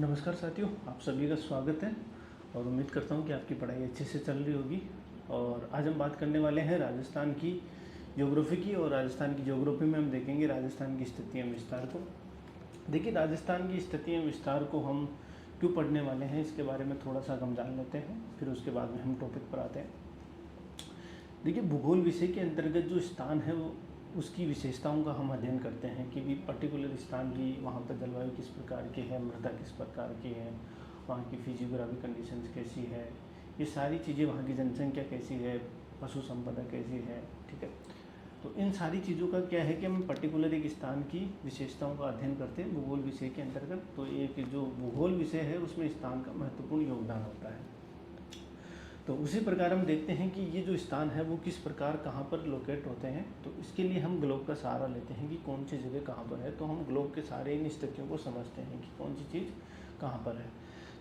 नमस्कार साथियों, आप सभी का स्वागत है और उम्मीद करता हूँ कि आपकी पढ़ाई अच्छे से चल रही होगी। और आज हम बात करने वाले हैं राजस्थान की ज्योग्राफी की। और राजस्थान की ज्योग्राफी में हम देखेंगे राजस्थान की स्थिति एवं विस्तार को। देखिए, राजस्थान की स्थिति एवं विस्तार को हम क्यों पढ़ने वाले हैं, इसके बारे में थोड़ा सा हम जान लेते हैं, फिर उसके बाद में हम टॉपिक पर आते हैं। देखिए, भूगोल विषय के अंतर्गत जो स्थान है वो उसकी विशेषताओं का हम अध्ययन करते हैं कि भी पर्टिकुलर स्थान की वहाँ पर जलवायु किस प्रकार की है, मृदा किस प्रकार की है, वहाँ की फिजियोग्राफी कंडीशंस कैसी है, ये सारी चीज़ें, वहाँ की जनसंख्या कैसी है, पशु संपदा कैसी है। ठीक है, तो इन सारी चीज़ों का क्या है कि हम पर्टिकुलर एक स्थान की विशेषताओं का अध्ययन करते हैं भूगोल विषय के अंतर्गत। तो एक जो भूगोल विषय है उसमें स्थान का महत्वपूर्ण योगदान होता है। तो उसी प्रकार हम देखते हैं कि ये जो स्थान है वो किस प्रकार कहाँ पर लोकेट होते हैं। तो इसके लिए हम ग्लोब का सहारा लेते हैं कि कौन सी जगह कहाँ पर है। तो हम ग्लोब के सारे इन स्थितियों को समझते हैं कि कौन सी चीज़ कहाँ पर है।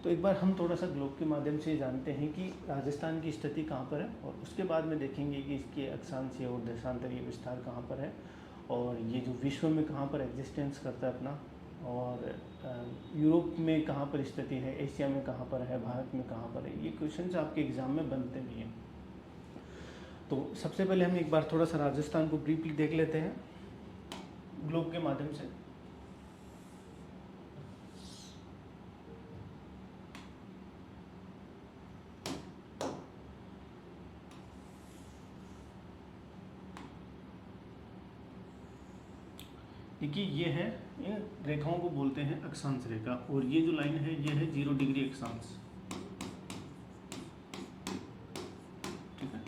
तो एक बार हम थोड़ा सा ग्लोब के माध्यम से जानते हैं कि राजस्थान की स्थिति कहाँ पर है, और उसके बाद में देखेंगे कि इसके अक्षांशीय और देशांतरीय विस्तार कहाँ पर है, और ये जो विश्व में कहाँ पर एग्जिस्टेंस करता है अपना, और यूरोप में कहाँ पर स्थिति है, एशिया में कहाँ पर है, भारत में कहाँ पर है। ये क्वेश्चंस आपके एग्ज़ाम में बनते भी हैं। तो सबसे पहले हम एक बार थोड़ा सा राजस्थान को ब्रीफली देख लेते हैं ग्लोब के माध्यम से। देखिए, ये है, इन रेखाओं को बोलते हैं अक्षांश रेखा, और ये जो लाइन है ये है 0 डिग्री अक्षांश। ठीक है,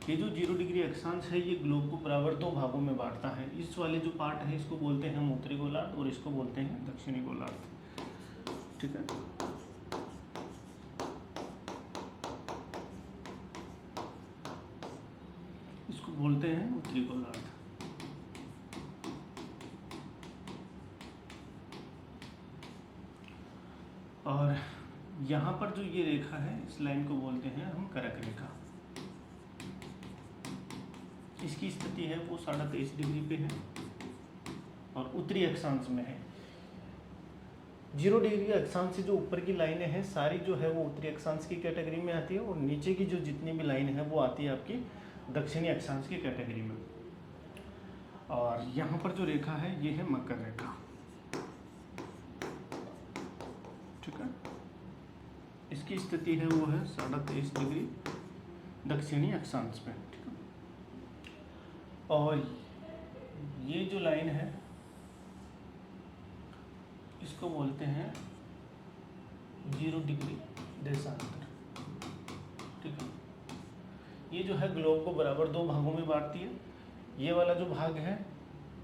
ये जो 0 डिग्री अक्षांश है ये ग्लोब को बराबर दो भागों में बांटता है। इस वाले जो पार्ट है इसको बोलते हैं हम उत्तरी गोलार्ध, और इसको बोलते हैं दक्षिणी गोलार्ध। ठीक है, इसको बोलते हैं उत्तरी गोलार्ध। और यहाँ पर जो ये रेखा है इस लाइन को बोलते हैं हम करक रेखा। इसकी स्थिति है वो 23.5 डिग्री पे है और उत्तरी अक्षांश में है। 0 डिग्री अक्षांश से जो ऊपर की लाइनें हैं सारी जो है वो उत्तरी अक्षांश की कैटेगरी में आती है, और नीचे की जो जितनी भी लाइन है वो आती है आपकी दक्षिणी अक्षांश की कैटेगरी में। और यहाँ पर जो रेखा है ये है मकर रेखा। ठीक है, इसकी स्थिति है वो है 23.5 डिग्री दक्षिणी अक्षांश में। ठीक है, और ये जो लाइन है इसको बोलते हैं 0 डिग्री देशांतर। ठीक है, ये जो है ग्लोब को बराबर दो भागों में बांटती है। ये वाला जो भाग है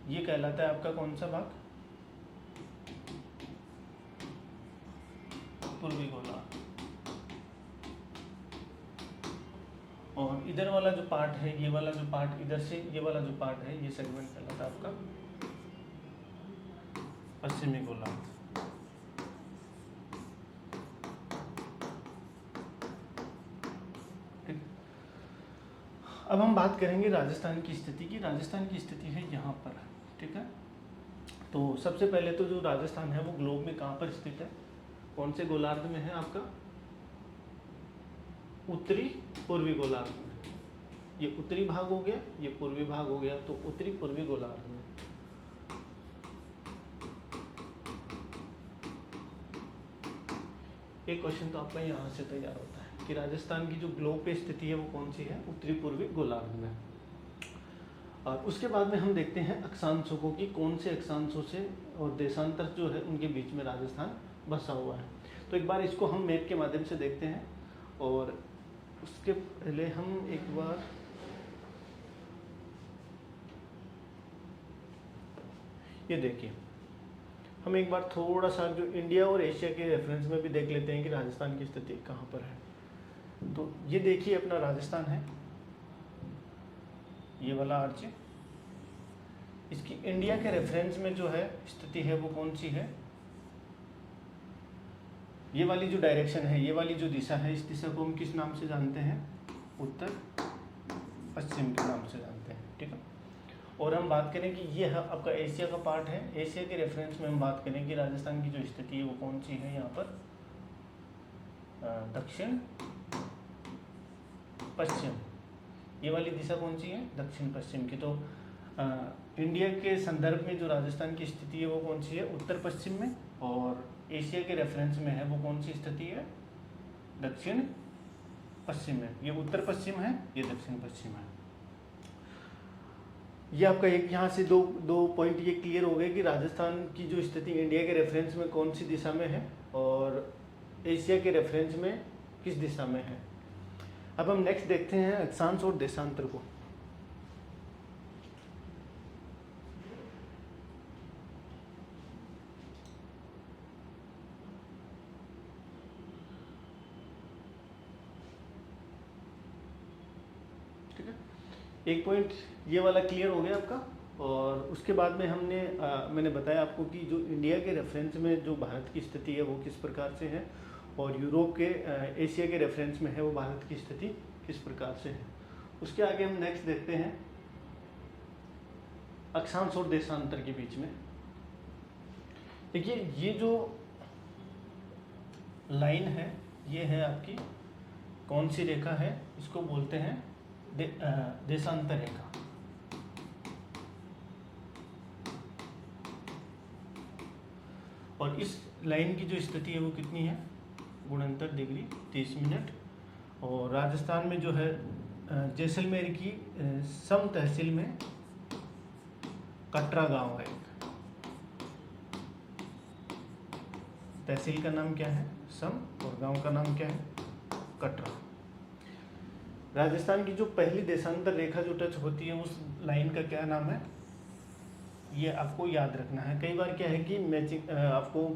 ये कहलाता है आपका कौन सा भाग, पूर्वी गोलार्ध। और इधर वाला जो पार्ट है, ये वाला जो पार्ट इधर से, ये वाला जो पार्ट है ये सेगमेंट कहलाता है आपका पश्चिमी गोलार्ध। ठीक, अब हम बात करेंगे राजस्थान की स्थिति की। राजस्थान की स्थिति है यहाँ पर। ठीक है, तो सबसे पहले तो जो राजस्थान है वो ग्लोब में कहाँ पर स्थित है, कौन से गोलार्ध में है आपका, उत्तरी पूर्वी गोलार्ध में। ये उत्तरी भाग हो गया, ये पूर्वी भाग हो गया, तो उत्तरी पूर्वी गोलार्ध में। एक क्वेश्चन तो आपका यहाँ से तैयार होता है कि राजस्थान की जो ग्लोब पे स्थिति है वो कौन सी है, उत्तरी पूर्वी गोलार्ध में। और उसके बाद में हम देखते हैं अक्षांशों को कि कौन से अक्षांशों से और देशांतर जो है उनके बीच में राजस्थान बसा हुआ है। तो एक बार इसको हम मैप के माध्यम से देखते हैं, और उसके पहले हम एक बार ये देखिए, हम एक बार थोड़ा सा जो इंडिया और एशिया के रेफरेंस में भी देख लेते हैं कि राजस्थान की स्थिति कहाँ पर है। तो ये देखिए अपना राजस्थान है, ये वाला आर्च, इसकी इंडिया के रेफरेंस में जो है स्थिति है वो कौन सी है, ये वाली जो डायरेक्शन है, ये वाली जो दिशा है, इस दिशा को हम किस नाम से जानते हैं, उत्तर पश्चिम के नाम से जानते हैं। ठीक है, और हम बात करें कि ये है आपका एशिया का पार्ट है। एशिया के रेफरेंस में हम बात करें कि राजस्थान की जो स्थिति है वो कौन सी है, यहाँ पर दक्षिण पश्चिम, ये वाली दिशा कौन सी है, दक्षिण पश्चिम की। तो इंडिया के संदर्भ में जो राजस्थान की स्थिति है वो कौन सी है, उत्तर पश्चिम में, और एशिया के रेफरेंस में है वो कौन सी स्थिति है, दक्षिण पश्चिम में। ये उत्तर पश्चिम है, ये दक्षिण पश्चिम है। ये आपका एक यहाँ से दो पॉइंट ये क्लियर हो गए कि राजस्थान की जो स्थिति इंडिया के रेफरेंस में कौन सी दिशा में है और एशिया के रेफरेंस में किस दिशा में है। अब हम नेक्स्ट देखते हैं अक्षांश और देशांतर को। ठीक है, एक पॉइंट ये वाला क्लियर हो गया आपका। और उसके बाद में मैंने बताया आपको कि जो इंडिया के रेफरेंस में जो भारत की स्थिति है वो किस प्रकार से है, और यूरोप के एशिया के रेफरेंस में है वो भारत की स्थिति किस प्रकार से है। उसके आगे हम नेक्स्ट देखते हैं अक्षांश और देशांतर के बीच में। देखिए ये जो लाइन है ये है आपकी कौन सी रेखा है, इसको बोलते हैं देशांतर रेखा। और इस लाइन की जो स्थिति है वो कितनी है, गुणंतर डिग्री 30 मिनट। और राजस्थान में जो है जैसलमेर की सम तहसील में कटरा गांव है। तहसील का नाम क्या है, सम, और गांव का नाम क्या है, कटरा। राजस्थान की जो पहली देशांतर रेखा जो टच होती है उस लाइन का क्या नाम है, ये आपको याद रखना है। कई बार क्या है कि मैचिंग आपको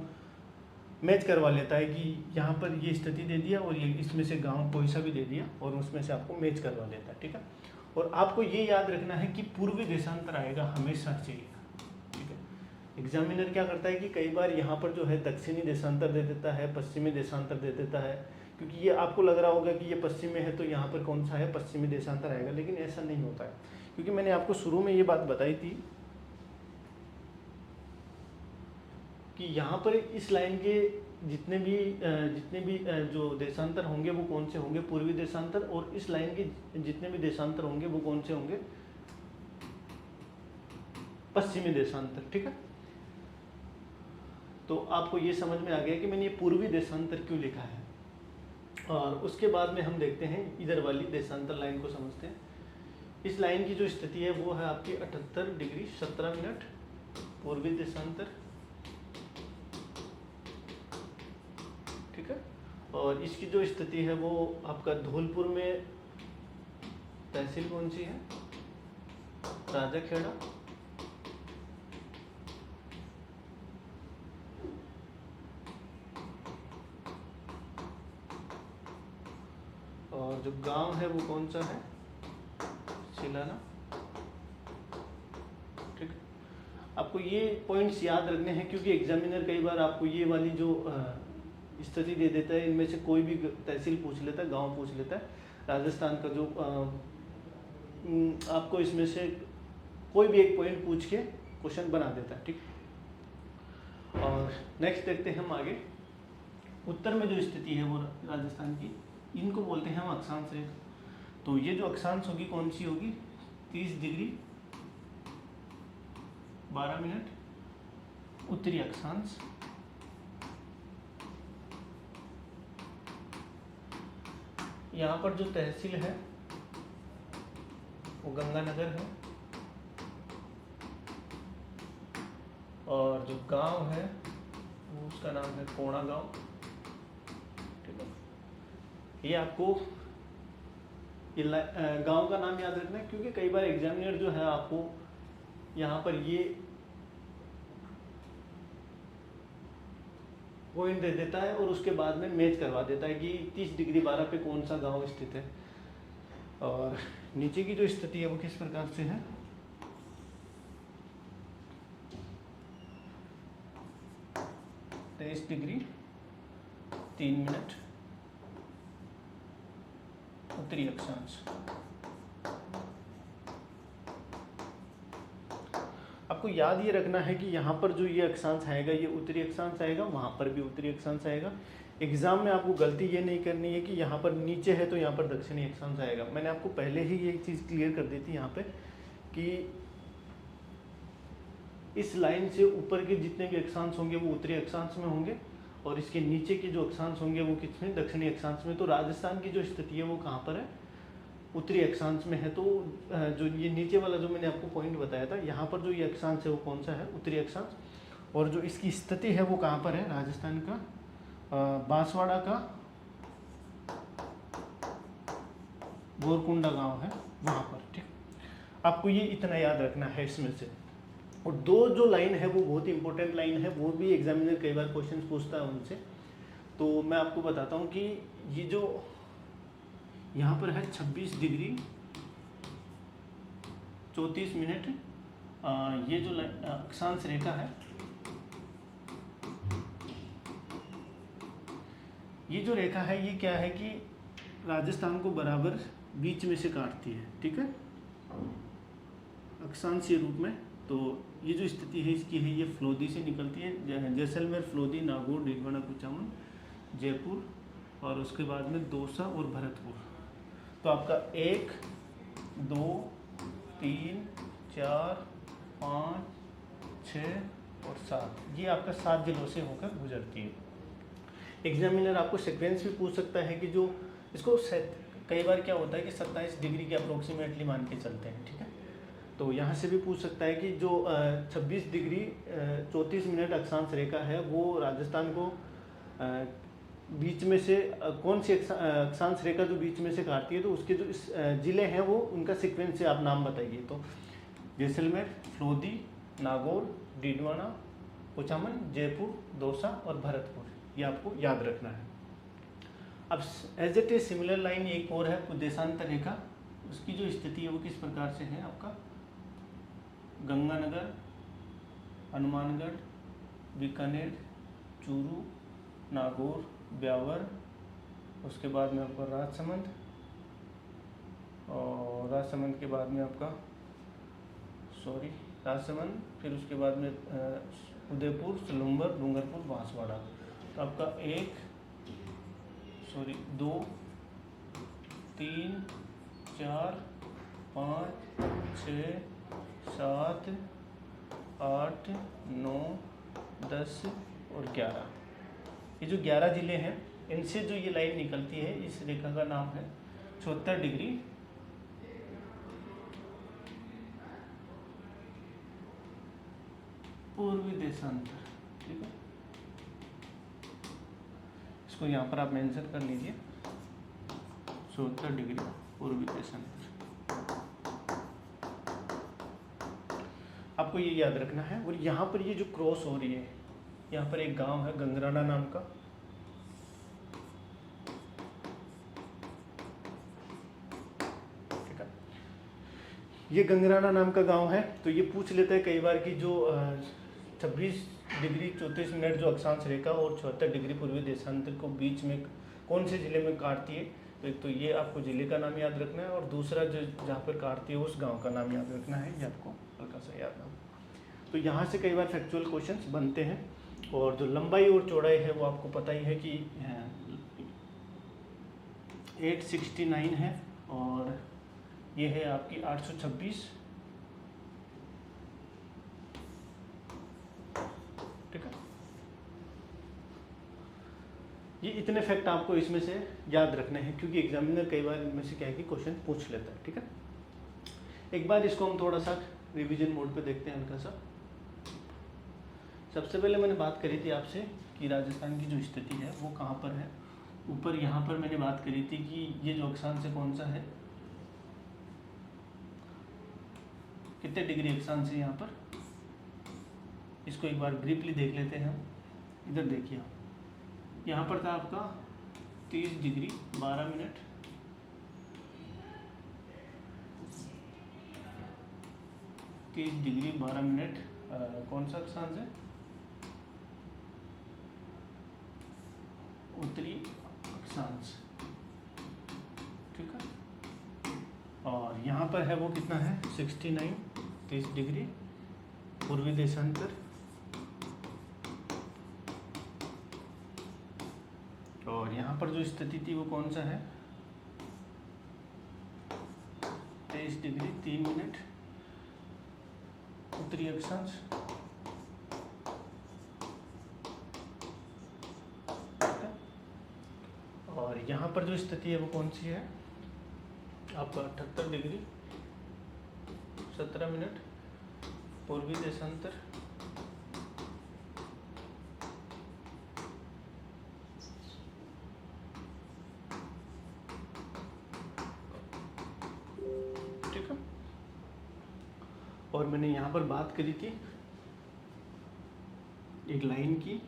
मैच करवा लेता है कि यहाँ पर ये स्थिति दे दिया और ये इसमें से गांव कोई सा भी दे दिया और उसमें से आपको मैच करवा लेता है। ठीक है, और आपको ये याद रखना है कि पूर्वी देशांतर आएगा हमेशा चाहिए। ठीक है, एग्जामिनर क्या करता है कि कई बार यहाँ पर जो है दक्षिणी देशांतर दे देता है, पश्चिमी देशांतर दे देता है, क्योंकि ये आपको लग रहा होगा कि ये पश्चिम में है तो यहाँ पर कौन सा है, पश्चिमी देशांतर आएगा, लेकिन ऐसा नहीं होता है। क्योंकि मैंने आपको शुरू में ये बात बताई थी कि यहाँ पर इस लाइन के जितने भी जो देशांतर होंगे वो कौन से होंगे, पूर्वी देशांतर, और इस लाइन के जितने भी देशांतर होंगे वो कौन से होंगे, पश्चिमी देशांतर। ठीक है, तो आपको ये समझ में आ गया कि मैंने ये पूर्वी देशांतर क्यों लिखा है। और उसके बाद में हम देखते हैं इधर वाली देशांतर लाइन को समझते हैं। इस लाइन की जो स्थिति है वो है आपकी 78 डिग्री 17 मिनट पूर्वी देशांतर। ठीक है, और इसकी जो स्थिति है वो आपका धौलपुर में तहसील कौन सी है, राजाखेड़ा। और जो गांव है वो कौन सा है, सिलाना। ठीक है, आपको ये पॉइंट्स याद रखने हैं क्योंकि एग्जामिनर कई बार आपको ये वाली जो स्थिति दे देता है, इनमें से कोई भी तहसील पूछ लेता है, गांव पूछ लेता है, राजस्थान का जो आपको इसमें से कोई भी एक पॉइंट पूछ के क्वेश्चन बना देता है। ठीक, और नेक्स्ट देखते हैं हम आगे। उत्तर में जो स्थिति है वो राजस्थान की, इनको बोलते हैं हम अक्षांश रेखा। तो ये जो अक्षांश होगी कौन सी होगी, 30 डिग्री 12 मिनट उत्तरी अक्षांश। यहाँ पर जो तहसील है वो गंगानगर है, और जो गांव है वो उसका नाम है कोणा गांव। ठीक है, ये आपको ये गांव का नाम याद रखना है क्योंकि कई बार एग्जामिनर जो है आपको यहाँ पर ये पॉइंट दे देता है और उसके बाद में मैच करवा देता है कि 30 डिग्री 12 पे कौन सा गांव स्थित है। और नीचे की जो स्थिति है वो किस प्रकार से है, तेईस डिग्री 3 मिनट उत्तरी अक्षांश। आपको याद ये रखना है कि यहाँ पर जो ये अक्षांश आएगा ये उत्तरी अक्षांश आएगा, वहाँ पर भी उत्तरी अक्षांश आएगा। एग्जाम में आपको गलती ये नहीं करनी है कि यहाँ पर नीचे है तो यहाँ पर दक्षिणी अक्षांश आएगा। मैंने आपको पहले ही ये चीज़ क्लियर कर दी थी यहाँ पे कि इस लाइन से ऊपर के जितने भी अक्षांश होंगे वो उत्तरी अक्षांश में होंगे और इसके नीचे के जो अक्षांश होंगे वो किसमें, दक्षिणी अक्षांश में। तो राजस्थान की जो स्थिति है वो कहाँ पर है, उत्तरी अक्षांश में है। तो जो ये नीचे वाला जो मैंने आपको पॉइंट बताया था, यहाँ पर जो ये अक्षांश है वो कौन सा है, उत्तरी अक्षांश। और जो इसकी स्थिति है वो कहाँ पर है, राजस्थान का बांसवाड़ा का गोरकुंडा गांव है वहाँ पर। ठीक, आपको ये इतना याद रखना है इसमें से। और दो जो लाइन है वो बहुत ही इंपॉर्टेंट लाइन है, वो भी एग्जामिनर कई बार क्वेश्चन पूछता है उनसे। तो मैं आपको बताता हूँ कि ये जो यहाँ पर है 26 डिग्री 34 मिनट, ये जो अक्षांश रेखा है, ये जो रेखा है ये क्या है कि राजस्थान को बराबर बीच में से काटती है। ठीक है, अक्षांशीय रूप में। तो ये जो स्थिति है इसकी है, ये फ्लोदी से निकलती है, जैसलमेर, फ्लोदी, नागौर, डीडवाना, कुचामन, जयपुर और उसके बाद में दौसा और भरतपुर। तो आपका 1 2 3 4 5 6 और 7, ये आपका 7 जिलों से होकर गुजरती है। एग्जामिनर आपको सीक्वेंस भी पूछ सकता है कि जो इसको कई बार क्या होता है कि 27 डिग्री के अप्रोक्सीमेटली मान के चलते हैं। ठीक है, तो यहाँ से भी पूछ सकता है कि जो 26 डिग्री 34 मिनट अक्षांश रेखा है वो राजस्थान को बीच में से कौन सी अक्षांश रेखा जो बीच में से काटती है, तो उसके जो जिले हैं वो उनका सीक्वेंस से आप नाम बताइए। तो जैसलमेर, फ्लोदी, नागौर, डीडवाना, कुचामन, जयपुर, दौसा और भरतपुर, ये आपको याद रखना है। अब as it is similar line एक और है देशांतर रेखा, उसकी जो स्थिति है वो किस प्रकार से है आपका, गंगानगर, हनुमानगढ़, बीकानेर, चूरू, नागौर, ब्यावर, उसके बाद में आपका राजसमंद, और राजसमंद के बाद में आपका राजसमंद, फिर उसके बाद में उदयपुर, सलूम्बर, डूंगरपुर, बांसवाड़ा। तो आपका 2 3 4 5 6 7 8 9 10 और 11, ये जो 11 जिले हैं इनसे जो ये लाइन निकलती है, इस रेखा का नाम है 74 डिग्री पूर्वी देशांतर। ठीक है, इसको यहाँ पर आप मेंशन कर लीजिए, 74 डिग्री पूर्वी देशांतर। आपको ये याद रखना है। और यहाँ पर ये जो क्रॉस हो रही है, यहाँ पर एक गांव है गंगराना नाम का, ठीक है, ये गंगराना नाम का गांव है। तो ये पूछ लेता है कई बार कि जो 26 डिग्री 34 मिनट जो अक्षांश रेखा और 74 डिग्री पूर्वी देशांतर को बीच में कौन से जिले में काटती है, तो एक तो ये आपको जिले का नाम याद रखना है, और दूसरा जो जहाँ पर काटती है उस गांव का नाम याद रखना है, ये आपको हल्का सा याद रखना। तो यहाँ से कई बार फैक्चुअल क्वेश्चंस बनते हैं। और जो लंबाई और चौड़ाई है वो आपको पता ही है कि 869 है, और ये है आपकी 826। ठीक है, ये इतने फैक्ट आपको इसमें से याद रखने हैं, क्योंकि एग्जामिनर कई बार इनमें से क्या है कि क्वेश्चन पूछ लेता है। ठीक है, एक बार इसको हम थोड़ा सा रिवीजन मोड पे देखते हैं हल्का सा। सबसे पहले मैंने बात करी थी आपसे कि राजस्थान की जो स्थिति है वो कहाँ पर है। ऊपर यहाँ पर मैंने बात करी थी कि ये जो अक्षांश है कौन सा है, कितने डिग्री अक्षांश है यहाँ पर, इसको एक बार ब्रीफली देख लेते हैं हम। इधर देखिए, यहाँ पर था आपका 30 डिग्री 12 मिनट, कौन सा अक्षांश है, उत्तरी अक्षांश। ठीक है, और यहाँ पर है वो कितना है 69 30 डिग्री पूर्वी देशांतर, और यहाँ पर जो स्थिति थी वो कौन सा है, 23 डिग्री 3 मिनट उत्तरी अक्षांश, और यहाँ पर जो स्थिति है वो कौन सी है आपका 78 डिग्री 17 मिनट पूर्वी देशांतर, ठीक है। और मैंने यहाँ पर बात करी थी एक लाइन की,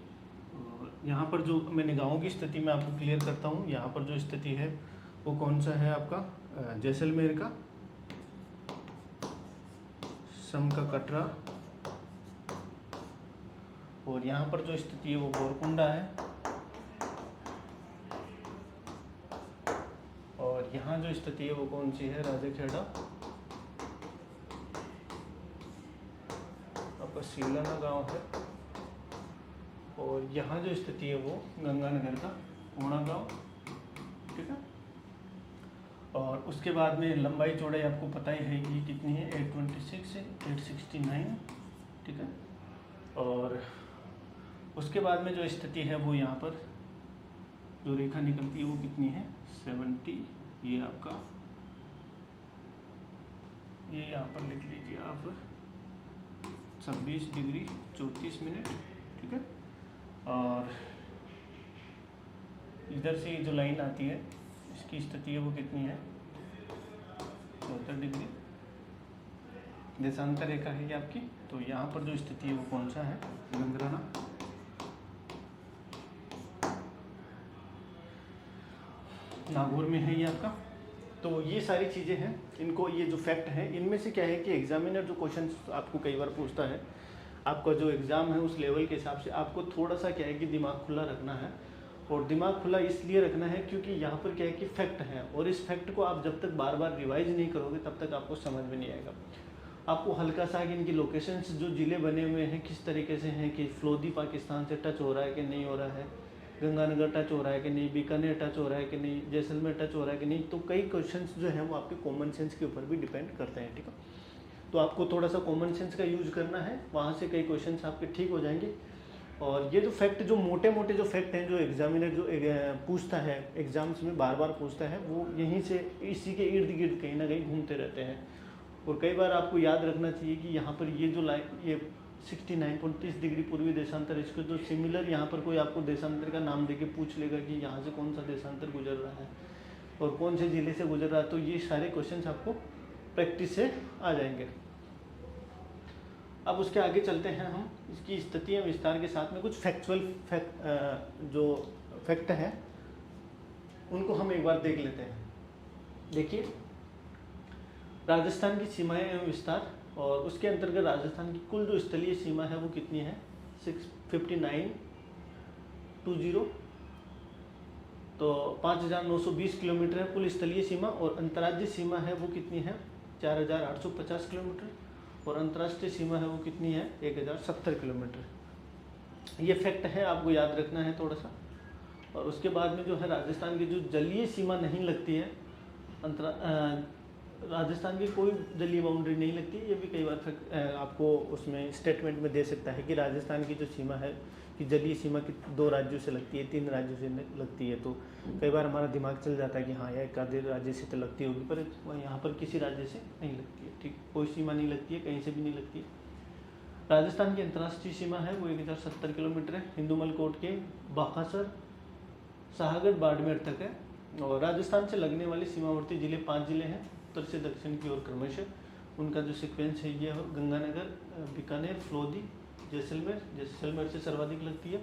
और यहाँ पर जो मैंने गाँव की स्थिति में आपको क्लियर करता हूँ। यहाँ पर जो स्थिति है वो कौन सा है आपका जैसलमेर का, सम का कटरा, और यहाँ पर जो स्थिति है वो गोरकुंडा है, और यहाँ जो स्थिति है वो कौन सी है, राजेखेड़ा, आपका सीलाना गांव है, और यहाँ जो स्थिति है वो गंगानगर का ओणा गांव, ठीक है। और उसके बाद में लंबाई चौड़ाई आपको पता ही है कि कितनी है, 826 है, 869, ठीक है। और उसके बाद में जो स्थिति है वो यहाँ पर जो रेखा निकलती है वो कितनी है, 70, ये आपका, ये यहाँ पर लिख लीजिए आप 26 डिग्री 34 मिनट, ठीक है। और इधर से जो लाइन आती है इसकी स्थिति है वो कितनी है, 74 डिग्री देशांतर रेखा है ये आपकी। तो यहाँ पर जो स्थिति है वो कौन सा है, गंगराना, नागौर में है ये आपका। तो ये सारी चीज़ें हैं, इनको ये जो फैक्ट है इनमें से क्या है कि एग्जामिनर जो क्वेश्चन आपको कई बार पूछता है, आपका जो एग्ज़ाम है उस लेवल के हिसाब से आपको थोड़ा सा क्या है कि दिमाग खुला रखना है। और दिमाग खुला इसलिए रखना है क्योंकि यहाँ पर क्या है कि फैक्ट है, और इस फैक्ट को आप जब तक बार बार रिवाइज नहीं करोगे तब तक आपको समझ में नहीं आएगा। आपको हल्का सा कि इनकी लोकेशंस जो ज़िले बने हुए हैं किस तरीके से हैं, कि फ्लोदी पाकिस्तान से टच हो रहा है कि नहीं हो रहा है, गंगानगर टच हो रहा है कि नहीं, बीकानेर टच हो रहा है कि नहीं, जैसलमेर टच हो रहा है कि नहीं। तो कई क्वेश्चंस जो हैं वो आपके कॉमन सेंस के ऊपर भी डिपेंड करते हैं, ठीक है। तो आपको थोड़ा सा कॉमन सेंस का यूज करना है, वहाँ से कई क्वेश्चंस आपके ठीक हो जाएंगे। और ये जो फैक्ट, जो मोटे मोटे जो फैक्ट हैं जो एग्जामिनर जो पूछता है एग्जाम्स में बार बार पूछता है, वो यहीं से इसी के इर्द गिर्द कहीं ना कहीं घूमते रहते हैं। और कई बार आपको याद रखना चाहिए कि यहाँ पर ये जो लाइन, ये 69.30 डिग्री पूर्वी देशांतर, इसको जो सिमिलर यहाँ पर कोई आपको देशांतर का नाम देके पूछ लेगा कि यहाँ से कौन सा देशांतर गुजर रहा है और कौन से ज़िले से गुजर रहा है, तो ये सारे क्वेश्चन आपको प्रैक्टिस से आ जाएंगे। अब उसके आगे चलते हैं हम, इसकी स्थिति विस्तार के साथ में कुछ फैक्चुअल जो फैक्ट हैं उनको हम एक बार देख लेते हैं। देखिए, राजस्थान की सीमाएं एवं विस्तार, और उसके अंतर्गत राजस्थान की कुल जो स्थलीय सीमा है वो कितनी है, 65920, तो 5920 किलोमीटर है कुल स्थलीय सीमा। और अंतर्राज्यीय सीमा है वो कितनी है, 4850 किलोमीटर, और अंतर्राष्ट्रीय सीमा है वो कितनी है, 1070 किलोमीटर। ये फैक्ट है, आपको याद रखना है थोड़ा सा। और उसके बाद में जो है राजस्थान की जो जलीय सीमा नहीं लगती है, राजस्थान की कोई जलीय बाउंड्री नहीं लगती। ये भी कई बार आपको उसमें स्टेटमेंट में दे सकता है कि राजस्थान की जो सीमा है कि जलीय सीमा की 2 राज्यों से लगती है, 3 राज्यों से लगती है। तो कई बार हमारा दिमाग चल जाता है कि हाँ यार एक आधे राज्य से तो लगती होगी, पर यहाँ पर किसी राज्य से नहीं लगती है, ठीक, कोई सीमा नहीं लगती है, कहीं से भी नहीं लगती है। राजस्थान की अंतर्राष्ट्रीय सीमा है वो 1070 किलोमीटर है, हिंदुमल कोट के बाखासर शाहगढ़ बाड़मेर तक है। और राजस्थान से लगने वाले सीमावर्ती जिले 5 जिले हैं उत्तर से दक्षिण की ओर क्रमशः। उनका जो सीक्वेंस है ये गंगानगर, बीकानेर, फ्लोदी, जैसलमेर से सर्वाधिक लगती है।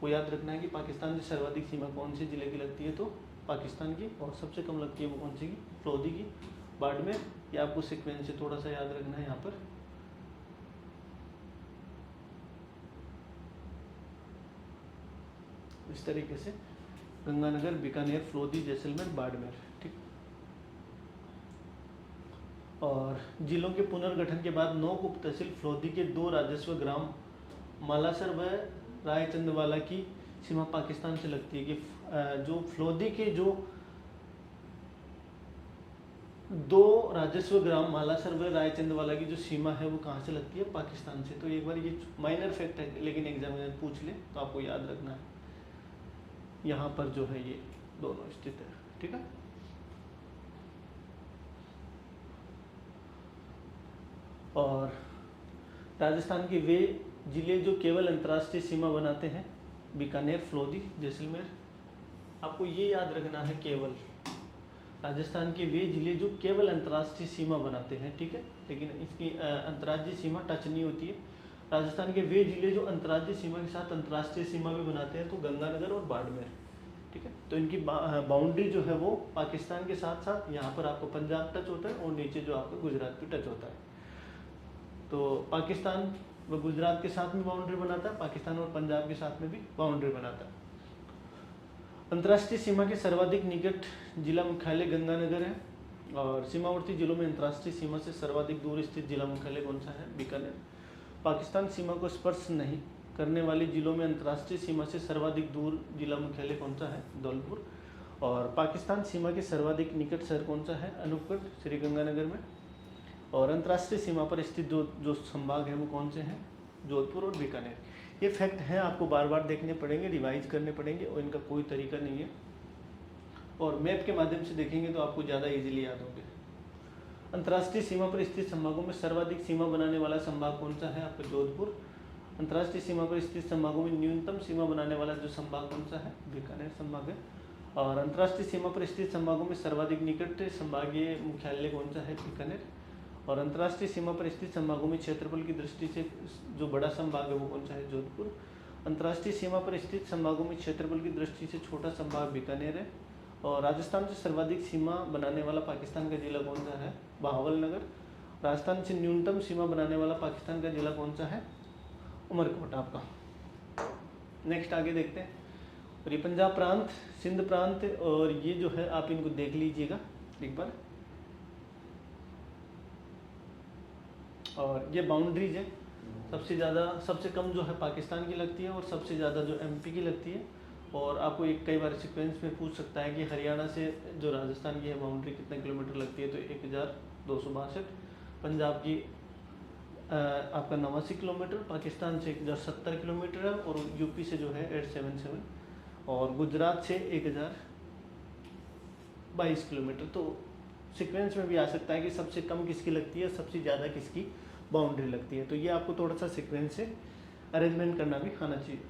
वो याद रखना है कि पाकिस्तान से सर्वाधिक सीमा कौन से जिले की लगती है, तो पाकिस्तान की, और सबसे कम लगती है वो कौन सी की, फ्लोदी की, बाड़मेर। ये आपको सीक्वेंस से थोड़ा सा याद रखना है यहाँ पर। इस तरीके से गंगानगर, बीकानेर, फ्लोदी, जैसलमेर, बाड़मेर, ठीक। और जिलों के पुनर्गठन के बाद 9 उप तहसील फ्लोदी के 2 राजस्व ग्राम मालासर व रायचंदवाला की सीमा पाकिस्तान से लगती है। कि जो फ्लोदी के जो 2 राजस्व ग्राम मालासर व रायचंदवाला की जो सीमा है वो कहाँ से लगती है? पाकिस्तान से। तो एक बार ये माइनर फैक्ट है, लेकिन एग्जामिनर पूछ ले तो आपको याद रखना है। यहाँ पर जो है ये दोनों स्थित है, ठीक है। और राजस्थान के वे जिले जो केवल अंतर्राष्ट्रीय सीमा बनाते हैं, बीकानेर, फ्लोदी, जैसलमेर। आपको ये याद रखना है, केवल राजस्थान के वे जिले जो केवल अंतर्राष्ट्रीय सीमा बनाते हैं, ठीक है, लेकिन इसकी अंतर्राज्यीय सीमा टच नहीं होती है। राजस्थान के वे जिले जो अंतर्राज्यीय सीमा के साथ अंतर्राष्ट्रीय सीमा भी बनाते हैं, तो गंगानगर और बाड़मेर, ठीक है। तो इनकी बाउंड्री जो है वो पाकिस्तान के साथ साथ यहाँ पर आपको पंजाब टच होता है और नीचे जो आपको गुजरात भी टच होता है। तो पाकिस्तान व गुजरात के साथ में बाउंड्री बनाता है, पाकिस्तान और पंजाब के साथ में भी बाउंड्री बनाता है। अंतर्राष्ट्रीय सीमा के सर्वाधिक निकट जिला मुख्यालय गंगानगर है, और सीमावर्ती जिलों में अंतर्राष्ट्रीय सीमा से सर्वाधिक दूर स्थित जिला मुख्यालय कौन सा है? बीकानेर। पाकिस्तान सीमा को स्पर्श नहीं करने वाले जिलों में अंतर्राष्ट्रीय सीमा से सर्वाधिक दूर जिला मुख्यालय कौन सा है? धौलपुर। और पाकिस्तान सीमा के सर्वाधिक निकट शहर कौन सा है? अनूपगढ़, श्रीगंगानगर में। और अंतर्राष्ट्रीय सीमा पर स्थित जो संभाग है वो कौन से हैं? जोधपुर और बीकानेर। ये फैक्ट हैं, आपको बार बार देखने पड़ेंगे, रिवाइज करने पड़ेंगे, और इनका कोई तरीका नहीं है। और मैप के माध्यम से देखेंगे तो आपको ज़्यादा इजीली याद होंगे। अंतर्राष्ट्रीय सीमा पर स्थित संभागों में सर्वाधिक सीमा बनाने वाला संभाग कौन सा है? आपका जोधपुर। अंतर्राष्ट्रीय सीमा पर स्थित संभागों में न्यूनतम सीमा बनाने वाला जो संभाग कौन सा है? बीकानेर संभाग है। और अंतर्राष्ट्रीय सीमा पर स्थित संभागों में सर्वाधिक निकट संभागीय मुख्यालय कौन सा है? बीकानेर। और अंतर्राष्ट्रीय सीमा पर स्थित संभागों में क्षेत्रफल की दृष्टि से जो बड़ा संभाग है वो कौन सा है? जोधपुर। अंतर्राष्ट्रीय सीमा पर स्थित संभागों में क्षेत्रफल की दृष्टि से छोटा संभाग बीकानेर है। और राजस्थान से सर्वाधिक सीमा बनाने वाला पाकिस्तान का जिला कौन सा है? बहावलनगर। राजस्थान से न्यूनतम सीमा बनाने वाला पाकिस्तान का जिला कौन सा है? उमरकोट आपका। नेक्स्ट आगे देखते हैं। और ये पंजाब प्रांत, सिंध प्रांत, और ये जो है आप इनको देख लीजिएगा एक बार। और ये बाउंड्रीज है, सबसे कम जो है पाकिस्तान की लगती है और सबसे ज़्यादा जो एमपी की लगती है। और आपको एक कई बार सीक्वेंस में पूछ सकता है कि हरियाणा से जो राजस्थान की है बाउंड्री कितने किलोमीटर लगती है? तो 1262। पंजाब की आपका 89 किलोमीटर, पाकिस्तान से 1070 किलोमीटर है, और यूपी से जो है 877, और गुजरात से 1022 किलोमीटर। तो सीक्वेंस में भी आ सकता है कि सबसे कम किसकी लगती है, सबसे ज़्यादा किसकी बाउंड्री लगती है। तो ये आपको थोड़ा सा सीक्वेंस से अरेंजमेंट करना भी आना चाहिए।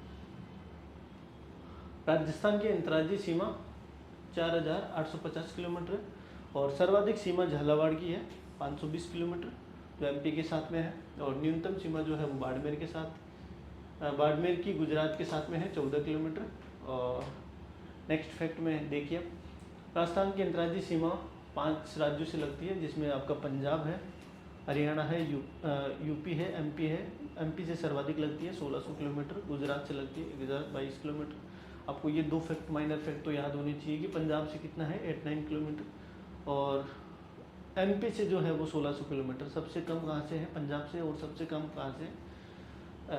राजस्थान की अंतर्राज्यीय सीमा 4850 किलोमीटर है, और सर्वाधिक सीमा झालावाड़ की है 520 किलोमीटर, जो एमपी के साथ में है। और न्यूनतम सीमा जो है वो बाड़मेर के साथ, बाड़मेर की गुजरात के साथ में है 14 किलोमीटर। और नेक्स्ट फैक्ट में देखिए, राजस्थान की अंतर्राज्यीय सीमा 5 राज्यों से लगती है, जिसमें आपका पंजाब है, हरियाणा है, यूपी है, एमपी है। एमपी से सर्वाधिक लगती है 1600 किलोमीटर, गुजरात से लगती है 1022 किलोमीटर। आपको ये 2 फैक्ट, माइनर फैक्ट तो याद होनी चाहिए कि पंजाब से कितना है 89 किलोमीटर, और एमपी से जो है वो 1600 किलोमीटर। सबसे कम कहाँ से है? पंजाब से। और सबसे कम कहाँ से?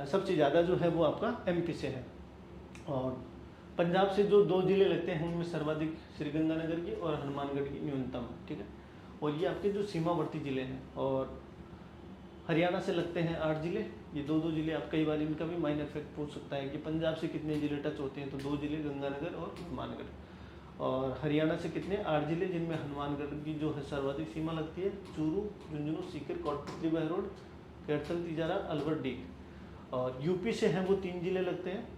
सबसे ज़्यादा जो है वो आपका एमपी से है। और पंजाब से जो 2 जिले लगते हैं उनमें सर्वाधिक श्रीगंगानगर की और हनुमानगढ़ की न्यूनतम, ठीक है। और ये आपके जो सीमावर्ती ज़िले हैं। और हरियाणा से लगते हैं 8 जिले। ये 2 जिले आप कई बार इनका भी माइनर फैक्ट पूछ सकता है कि पंजाब से कितने जिले टच होते हैं? तो 2 जिले, गंगानगर और हनुमानगढ़। और हरियाणा से कितने? 8 जिले, जिनमें हनुमानगढ़ की जो है सर्वाधिक सीमा लगती है। चूरू, झुंझुनू, सीकर, कोटपुतली, बहरोड, कैथल, तिजारा, अलवर, डीग। और यूपी से हैं वो 3 जिले लगते हैं,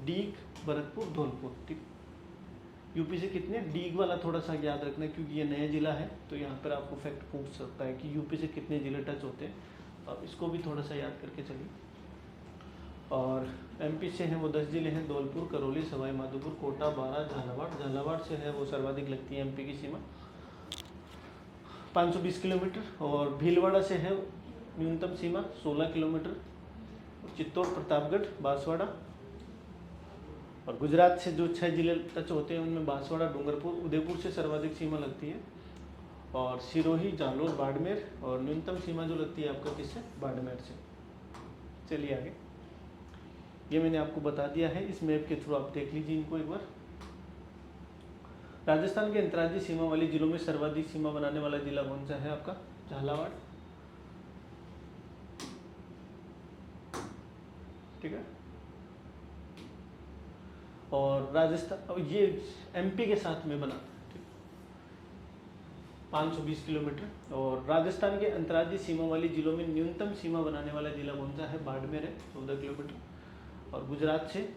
डीग, भरतपुर, धौलपुर, ठीक। यूपी से कितने? डीग वाला थोड़ा सा याद रखना, क्योंकि ये नया जिला है, तो यहाँ पर आपको फैक्ट पूछ सकता है कि यूपी से कितने जिले टच होते हैं। अब इसको भी थोड़ा सा याद करके चलिए। और एमपी से हैं वो 10 जिले हैं, धौलपुर, करौली, सवाई माधोपुर, कोटा, बारा, झालावाड़। झालावाड़ से है वो सर्वाधिक लगती है एमपी की सीमा 520 किलोमीटर। और भीलवाड़ा से है न्यूनतम सीमा 16 किलोमीटर। चित्तौड़, प्रतापगढ़, बांसवाड़ा। और गुजरात से जो 6 जिले टच होते हैं उनमें बांसवाड़ा, डूंगरपुर, उदयपुर से सर्वाधिक सीमा लगती है। और सिरोही, जालोर, बाड़मेर, और न्यूनतम सीमा जो लगती है आपका किससे, बाड़मेर से। चलिए आगे, ये मैंने आपको बता दिया है, इस मैप के थ्रू आप देख लीजिए इनको एक बार। राजस्थान के अंतर्राज्यीय सीमा वाले जिलों में सर्वाधिक सीमा बनाने वाला जिला कौन सा है आपका, झालावाड़, ठीक है। और राजस्थान, ये एमपी के साथ में बना, 520 किलोमीटर। और राजस्थान के अंतर्राज्यीय सीमा वाले जिलों में न्यूनतम सीमा बनाने वाला जिला कौन सा है, बाड़मेर है, 14 किलोमीटर और गुजरात से।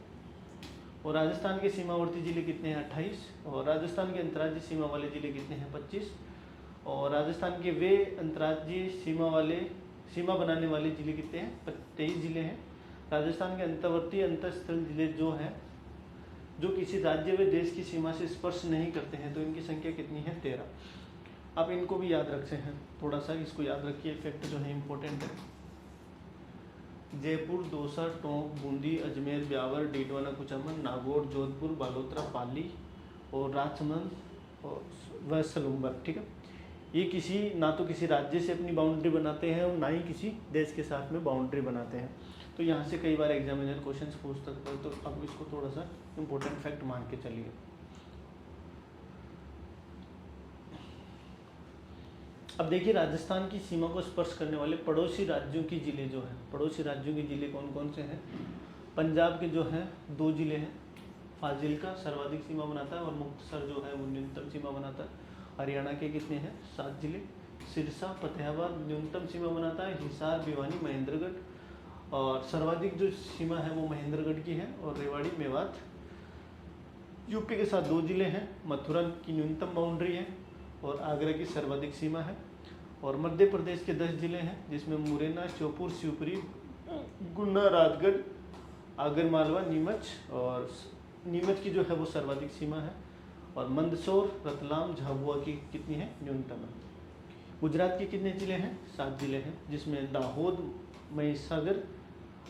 और राजस्थान के सीमावर्ती जिले कितने हैं, 28। और राजस्थान के अंतर्राज्यीय सीमा वाले जिले कितने हैं, 25। और राजस्थान के वे अंतर्राज्यीय सीमा बनाने वाले जिले कितने हैं, 23 जिले हैं। राजस्थान के अंतर्वर्ती अंतःस्थल जिले जो हैं, जो किसी राज्य व देश की सीमा से स्पर्श नहीं करते हैं, तो इनकी संख्या कितनी है, 13। आप इनको भी याद रखते हैं, थोड़ा सा इसको याद रखिए, फैक्ट जो है इम्पोर्टेंट है। जयपुर, दौसा, टोंक, बूंदी, अजमेर, ब्यावर, डीडवाना, कुचामन, नागौर, जोधपुर, बालोतरा, पाली और राजसमंद और व सलूम्बर, ठीक है। ये किसी ना तो किसी राज्य से अपनी बाउंड्री बनाते हैं और ना ही किसी देश के साथ में बाउंड्री बनाते हैं। तो यहाँ से कई बार एग्जामिनर क्वेश्चंस पूछ सकता है, तो अब इसको थोड़ा सा इम्पोर्टेंट फैक्ट मान के चलिए। अब देखिए, राजस्थान की सीमा को स्पर्श करने वाले पड़ोसी राज्यों की जिले जो हैं, पड़ोसी राज्यों के जिले कौन कौन से हैं। पंजाब के जो हैं 2 जिले हैं, फाजिल्का सर्वाधिक सीमा बनाता है और मुक्तसर जो है वो न्यूनतम सीमा बनाता है। हरियाणा के कितने हैं, 7 जिले। सिरसा, फतेहाबाद न्यूनतम सीमा बनाता है। हिसार, भिवानी, महेंद्रगढ़ और सर्वाधिक जो सीमा है वो महेंद्रगढ़ की है। और रेवाड़ी, मेवात यूपी के साथ 2 जिले हैं। मथुरा की न्यूनतम बाउंड्री है और आगरा की सर्वाधिक सीमा है। और मध्य प्रदेश के 10 जिले हैं, जिसमें मुरैना, श्योपुर, शिवपुरी, गुना, राजगढ़, आगरमालवा, नीमच, और नीमच की जो है वो सर्वाधिक सीमा है। और मंदसौर, रतलाम, झाबुआ की कितनी है, न्यूनतम है। गुजरात के कितने जिले हैं, 7 जिले हैं, जिसमें दाहोद, महिसागर,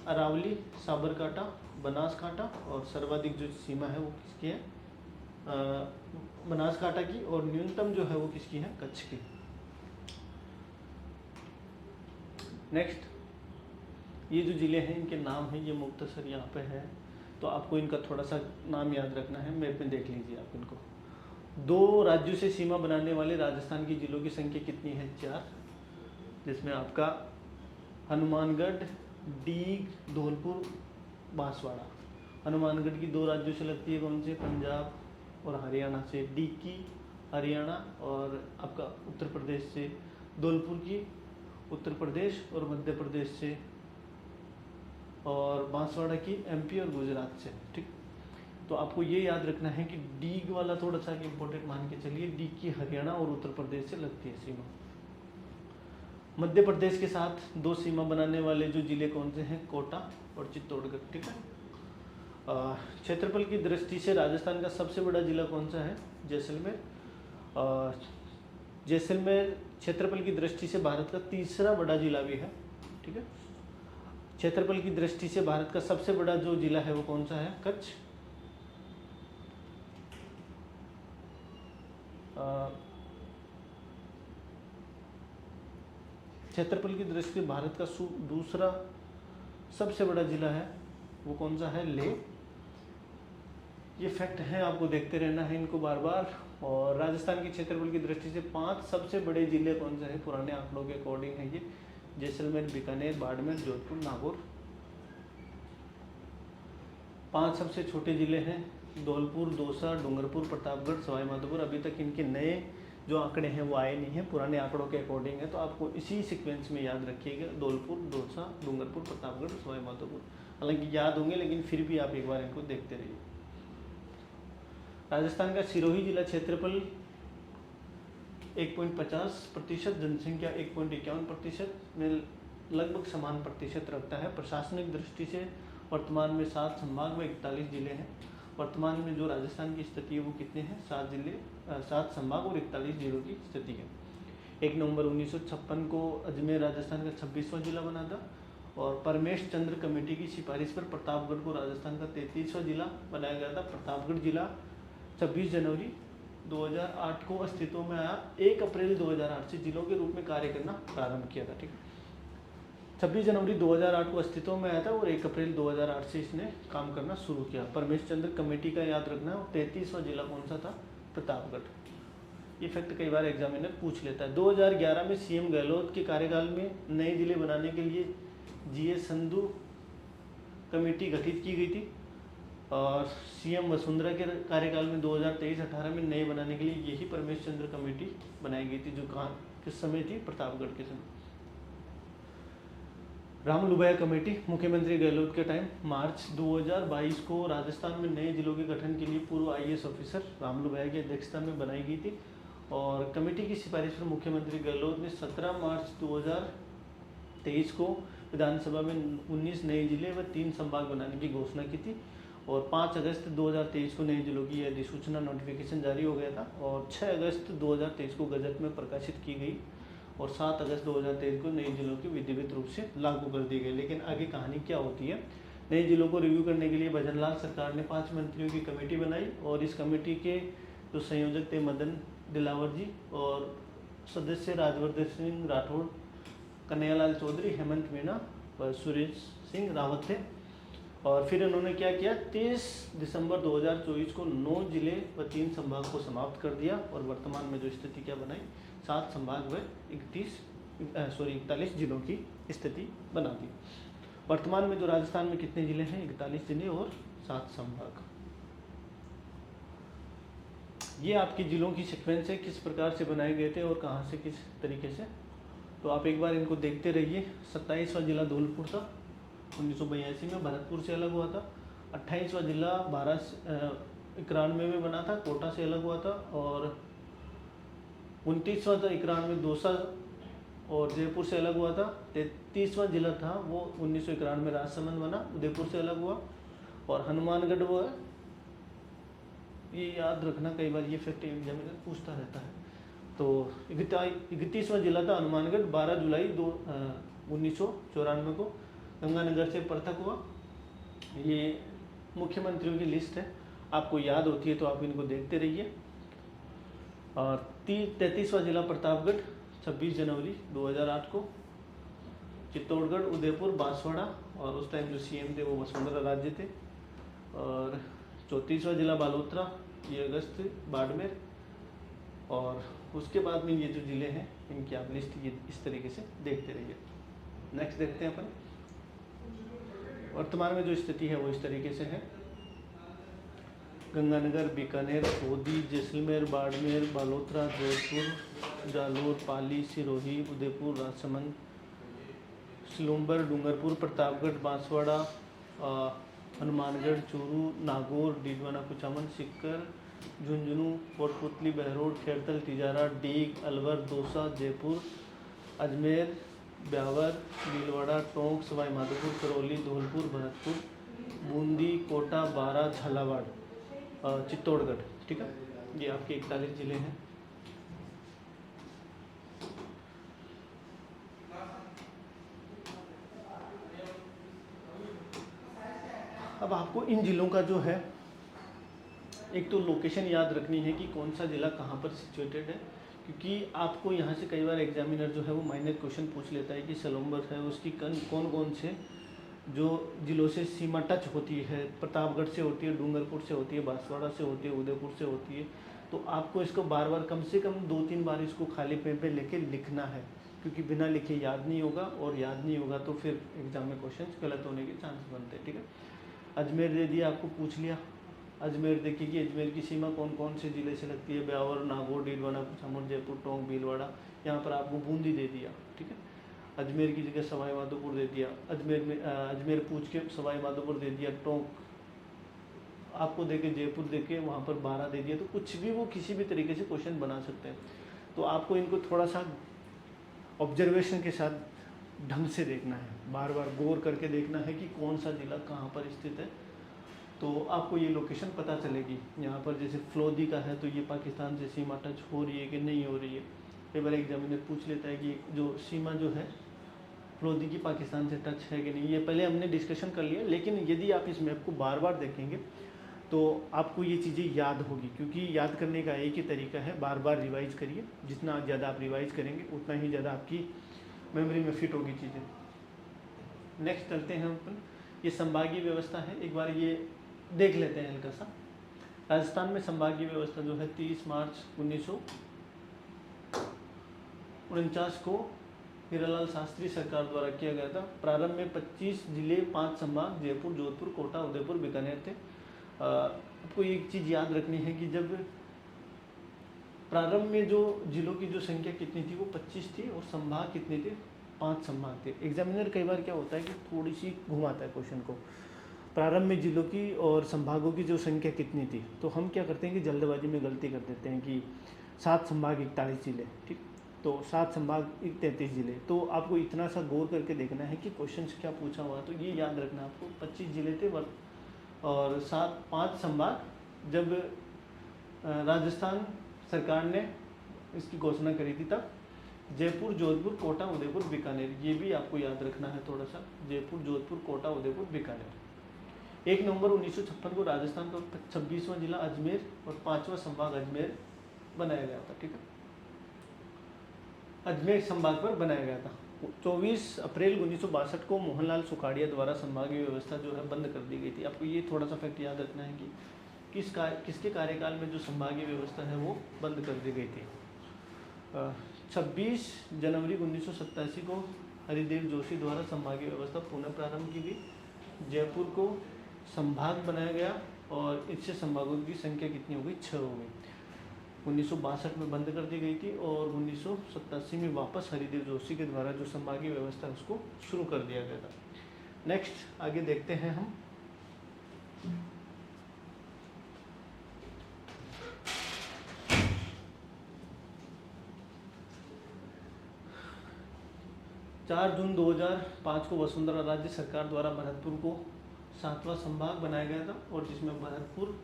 अरावली, साबरकांठा, बनासकांठा और सर्वाधिक जो सीमा है वो किसकी है, बनासकांठा की। और न्यूनतम जो है वो किसकी है, कच्छ की। नेक्स्ट, ये जो जिले हैं इनके नाम हैं, ये मुख्तसर यहाँ पे है, तो आपको इनका थोड़ा सा नाम याद रखना है, मैप में देख लीजिए आप इनको। 2 राज्यों से सीमा बनाने वाले राजस्थान के जिलों की संख्या कितनी है, 4, जिसमें आपका हनुमानगढ़, डीग, धौलपुर, बांसवाड़ा। हनुमानगढ़ की 2 राज्यों से लगती है, कौन से, पंजाब और हरियाणा से। डीग की हरियाणा और आपका उत्तर प्रदेश से। धौलपुर की उत्तर प्रदेश और मध्य प्रदेश से। और बांसवाड़ा की एमपी और गुजरात से, ठीक। तो आपको ये याद रखना है कि डीग वाला थोड़ा सा इम्पोर्टेंट मान के चलिए, डीग की हरियाणा और उत्तर प्रदेश से लगती है सीमा। मध्य प्रदेश के साथ 2 सीमा बनाने वाले जो जिले कौन से हैं, कोटा और चित्तौड़गढ़, ठीक है। क्षेत्रफल की दृष्टि से राजस्थान का सबसे बड़ा जिला कौन सा है, जैसलमेर। जैसलमेर क्षेत्रफल की दृष्टि से भारत का 3रा बड़ा जिला भी है, ठीक है। क्षेत्रफल की दृष्टि से भारत का सबसे बड़ा जो जिला है वो कौन सा है, कच्छ। क्षेत्रफल की दृष्टि से भारत का दूसरा सबसे बड़ा जिला है वो कौन सा है, लेह। ये फैक्ट है, आपको देखते रहना है इनको बार बार। और राजस्थान की क्षेत्रफल की दृष्टि से 5 सबसे बड़े जिले कौन से हैं, पुराने आंकड़ों के अकॉर्डिंग है ये, जैसलमेर, बीकानेर, बाड़मेर, जोधपुर, नागौर। 5 सबसे छोटे जिले हैं, धौलपुर, दौसा, डूंगरपुर, प्रतापगढ़, सवाई माधोपुर। अभी तक इनके नए जो आंकड़े हैं वो आए नहीं हैं, पुराने आंकड़ों के अकॉर्डिंग है, तो आपको इसी सीक्वेंस में याद रखिएगा, धौलपुर, दौसा, डूंगरपुर, प्रतापगढ़, सवाई माधोपुर। हालांकि याद होंगे, लेकिन फिर भी आप एक बार इनको देखते रहिए। राजस्थान का सिरोही जिला क्षेत्रफल 1.50%, जनसंख्या 1.51% में लगभग समान प्रतिशत रखता है। प्रशासनिक दृष्टि से वर्तमान में 7 संभाग व 41 जिले हैं। वर्तमान में जो राजस्थान की स्थिति है वो कितने हैं, 7 जिले, 7 संभाग और 41 जिलों की स्थिति है। 1 नवंबर 1956 को अजमेर राजस्थान का 26वां जिला बना था। और परमेश चंद्र कमेटी की सिफारिश पर प्रतापगढ़ को राजस्थान का 33वां जिला बनाया गया था। प्रतापगढ़ जिला 26 जनवरी 2008 को अस्तित्व में आया। 1 अप्रैल 2008 से जिलों के रूप में कार्य करना प्रारंभ किया था। ठीक है, 26 जनवरी 2008 को अस्तित्व में आया था और 1 अप्रैल 2008 से इसने काम करना शुरू किया। परमेश चंद्र कमेटी का याद रखना है। 33वां जिला कौन सा था? प्रतापगढ़। ये फैक्ट कई बार एग्जामिनर पूछ लेता है। 2011 में सीएम गहलोत के कार्यकाल में नए जिले बनाने के लिए जीएस संधू कमेटी गठित की गई थी और सीएम वसुंधरा के कार्यकाल में 2023-18 में नए बनाने के लिए यही परमेश चंद्र कमेटी बनाई गई थी, जो कहाँ किस समय थी? प्रतापगढ़ के समय। राम लुबैया कमेटी मुख्यमंत्री गहलोत के टाइम मार्च 2022 को राजस्थान में नए जिलों के गठन के लिए पूर्व आईएएस ऑफिसर राम लुबैया की अध्यक्षता में बनाई गई थी और कमेटी की सिफारिश पर मुख्यमंत्री गहलोत ने 17 मार्च 2023 को विधानसभा में 19 नए जिले व 3 संभाग बनाने की घोषणा की थी और 5 अगस्त 2023 को नए जिलों की अधिसूचना नोटिफिकेशन जारी हो गया था और 6 अगस्त 2023 को गजट में प्रकाशित की गई और 7 अगस्त 2023 को नए जिलों की विधिवत रूप से लागू कर दी गई। लेकिन आगे कहानी क्या होती है? नए जिलों को रिव्यू करने के लिए भजनलाल सरकार ने 5 मंत्रियों की कमेटी बनाई और इस कमेटी के जो संयोजक थे मदन दिलावर जी और सदस्य राजवर्धन सिंह राठौड़, कन्हैयालाल चौधरी, हेमंत मीणा व सुरेश सिंह रावत थे। और फिर इन्होंने क्या किया? 23 दिसंबर 2024 को 9 जिले व 3 संभाग को समाप्त कर दिया और वर्तमान में जो स्थिति क्या बनाई? 7 संभाग व 41 जिलों की स्थिति बना दी। वर्तमान में जो राजस्थान में कितने जिले हैं? 41 जिले और 7 संभाग। ये आपके जिलों की सीक्वेंस है, किस प्रकार से बनाए गए थे और कहाँ से किस तरीके से। तो आप एक बार इनको देखते रहिए। 27वां जिला धौलपुर था, 1982 में भरतपुर से अलग हुआ था। 28वां जिला 1291 में बना था, कोटा से अलग हुआ था। और 29वां था 91 में दौसा और जयपुर से अलग हुआ था। 33वां जिला था वो 1991 में राजसमंद बना, उदयपुर से अलग हुआ। और हनुमानगढ़ वो है, ये याद रखना, कई बार ये फैक्ट एग्जामिनर पूछता रहता है। तो 31वां जिला था हनुमानगढ़, 12 जुलाई 1994 को गंगानगर से पृथक हुआ। ये मुख्यमंत्रियों की लिस्ट है, आपको याद होती है तो आप इनको देखते रहिए। और 33वां जिला प्रतापगढ़, 26 जनवरी 2008 को। चित्तौड़गढ़, उदयपुर, बांसवाड़ा और उस टाइम जो सीएम थे वो वसुंधरा राजे थे। और 34वां जिला बालोतरा, ये अगस्त, बाड़मेर। और उसके बाद में ये जो जिले हैं इनकी आप लिस्ट ये इस तरीके से देखते रहिए। नेक्स्ट देखते हैं अपन। वर्तमान में जो स्थिति है वो इस तरीके से है। गंगानगर, बीकानेर, सोदी, जैसलमेर, बाड़मेर, बालोतरा, जोधपुर, जालोर, पाली, सिरोही, उदयपुर, राजसमंद, सिलुम्बर, डूंगरपुर, प्रतापगढ़, बांसवाड़ा, हनुमानगढ़, चूरू, नागौर, डीडवाना, कुचामन, सिक्कर, झुंझुनू, कोटपुतली, बहरोड, खेड़तल, तिजारा, डीग, अलवर, दौसा, जयपुर, अजमेर, ब्यावर, भीलवाड़ा, टोंक, सवाई माधोपुर, करौली, धौलपुर, भरतपुर, बूंदी, कोटा, बारा, झालावाड़, चित्तौड़गढ़। ठीक है, ये आपके 41 जिले हैं। अब आपको इन जिलों का जो है एक तो लोकेशन याद रखनी है कि कौन सा जिला कहाँ पर सिचुएटेड है, क्योंकि आपको यहाँ से कई बार एग्जामिनर जो है वो माइनर क्वेश्चन पूछ लेता है कि सलूम्बर है उसकी कौन कौन से जो जिलों से सीमा टच होती है। प्रतापगढ़ से होती है, डूंगरपुर से होती है, बांसवाड़ा से होती है, उदयपुर से होती है। तो आपको इसको बार बार कम से कम 2-3 बार इसको खाली पेन पे लेके लिखना है, क्योंकि बिना लिखे याद नहीं होगा और याद नहीं होगा तो फिर एग्जाम में क्वेश्चन गलत होने के चांस बनते हैं। ठीक है, अजमेर दे दिया, आपको पूछ लिया। अजमेर देखिए कि अजमेर की सीमा कौन कौन से ज़िले से लगती है, ब्यावर, नागौर, डीडवाना, कुचामन, जयपुर, टोंक, भीलवाड़ा। यहाँ पर आपको बूंदी दे दिया। ठीक है, अजमेर की जगह सवाई माधोपुर दे दिया, अजमेर पूछ के सवाई माधोपुर दे दिया, टोंक आपको देके जयपुर देके वहाँ पर 12 दे दिया। तो कुछ भी वो किसी भी तरीके से क्वेश्चन बना सकते हैं। तो आपको इनको थोड़ा सा ऑब्जर्वेशन के साथ ढंग से देखना है, बार बार गौर करके देखना है कि कौन सा ज़िला कहाँ पर स्थित है। तो आपको ये लोकेशन पता चलेगी। यहाँ पर जैसे फ्लोदी का है तो ये पाकिस्तान से सीमा टच हो रही है कि नहीं हो रही है। कई बार एग्जामिनर पूछ लेता है कि जो सीमा जो है फ्लोदी की पाकिस्तान से टच है कि नहीं। ये पहले हमने डिस्कशन कर लिया, लेकिन यदि आप इस मैप को बार बार देखेंगे तो आपको ये चीज़ें याद होगी, क्योंकि याद करने का एक ही तरीका है, बार बार रिवाइज करिए। जितना ज़्यादा आप रिवाइज करेंगे उतना ही ज़्यादा आपकी मेमोरी में फिट होगी चीज़ें। नेक्स्ट चलते हैं अपन, ये संभागीय व्यवस्था है, एक बार ये देख लेते हैं हल्का सा। राजस्थान में संभागीय व्यवस्था जो है 30 मार्च 1949 को हीरालाल शास्त्री सरकार द्वारा किया गया था। प्रारंभ में 25 जिले, 5 संभाग, जयपुर, जोधपुर, कोटा, उदयपुर, बीकानेर थे। आपको एक चीज़ याद रखनी है कि जब प्रारंभ में जो जिलों की जो संख्या कितनी थी वो 25 थी और संभाग कितने थे, 5 संभाग थे। एग्जामिनर कई बार क्या होता है कि थोड़ी सी घुमाता है क्वेश्चन को, प्रारंभ में जिलों की और संभागों की जो संख्या कितनी थी, तो हम क्या करते हैं कि जल्दबाजी में गलती कर देते हैं कि 7 संभाग 41 जिले, ठीक, तो 7 संभाग 33 जिले। तो आपको इतना सा गौर करके देखना है कि क्वेश्चन क्या पूछा हुआ, तो ये याद रखना आपको 25 जिले थे और 5 संभाग। जब राजस्थान सरकार ने इसकी घोषणा करी थी तब जयपुर, जोधपुर, कोटा, उदयपुर, बीकानेर, ये भी आपको याद रखना है थोड़ा सा, जयपुर, जोधपुर, कोटा, उदयपुर, बीकानेर। 1 नवंबर 1956 को राजस्थान का 26वां जिला अजमेर और 5वां संभाग अजमेर बनाया गया था, ठीक है, अजमेर संभाग पर बनाया गया था। 24 अप्रैल 1962 को मोहनलाल सुखाड़िया द्वारा संभागीय व्यवस्था जो है बंद कर दी गई थी। आपको ये थोड़ा सा फैक्ट याद रखना है कि किसके कार्यकाल में जो संभागीय व्यवस्था है वो बंद कर दी गई थी। 26 जनवरी 1987 को हरिदेव जोशी द्वारा संभागीय व्यवस्था पुनः प्रारंभ की गई। जयपुर को संभाग बनाया गया और इससे संभागों की संख्या कितनी हो गई, 6 हो गई। 1962 में बंद कर दी गई थी और 1987 में वापस हरिदेव जोशी के द्वारा जो संभागीय व्यवस्था उसको शुरू कर दिया गया था। नेक्स्ट आगे देखते हैं हम। चार जून 2005 को वसुंधरा राज्य सरकार द्वारा भरतपुर को 7वां संभाग बनाया गया था और जिसमें भरतपुर,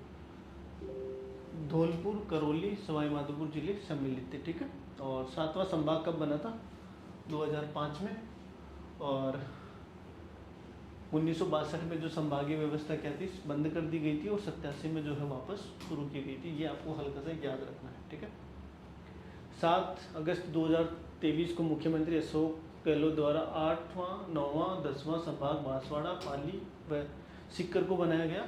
धौलपुर, करौली, सवाई माधोपुर जिले सम्मिलित थे, ठीक है। और 7वां संभाग कब बना था, 2005 में। और 1962 में जो संभागीय व्यवस्था क्या थी, बंद कर दी गई थी और 87 में जो है वापस शुरू की गई थी। ये आपको हल्का सा याद रखना है, ठीक है। 7 अगस्त 2023 को मुख्यमंत्री अशोक गहलोत द्वारा 8वां, 9वां, 10वां संभाग बांसवाड़ा, पाली व सीकर को बनाया गया।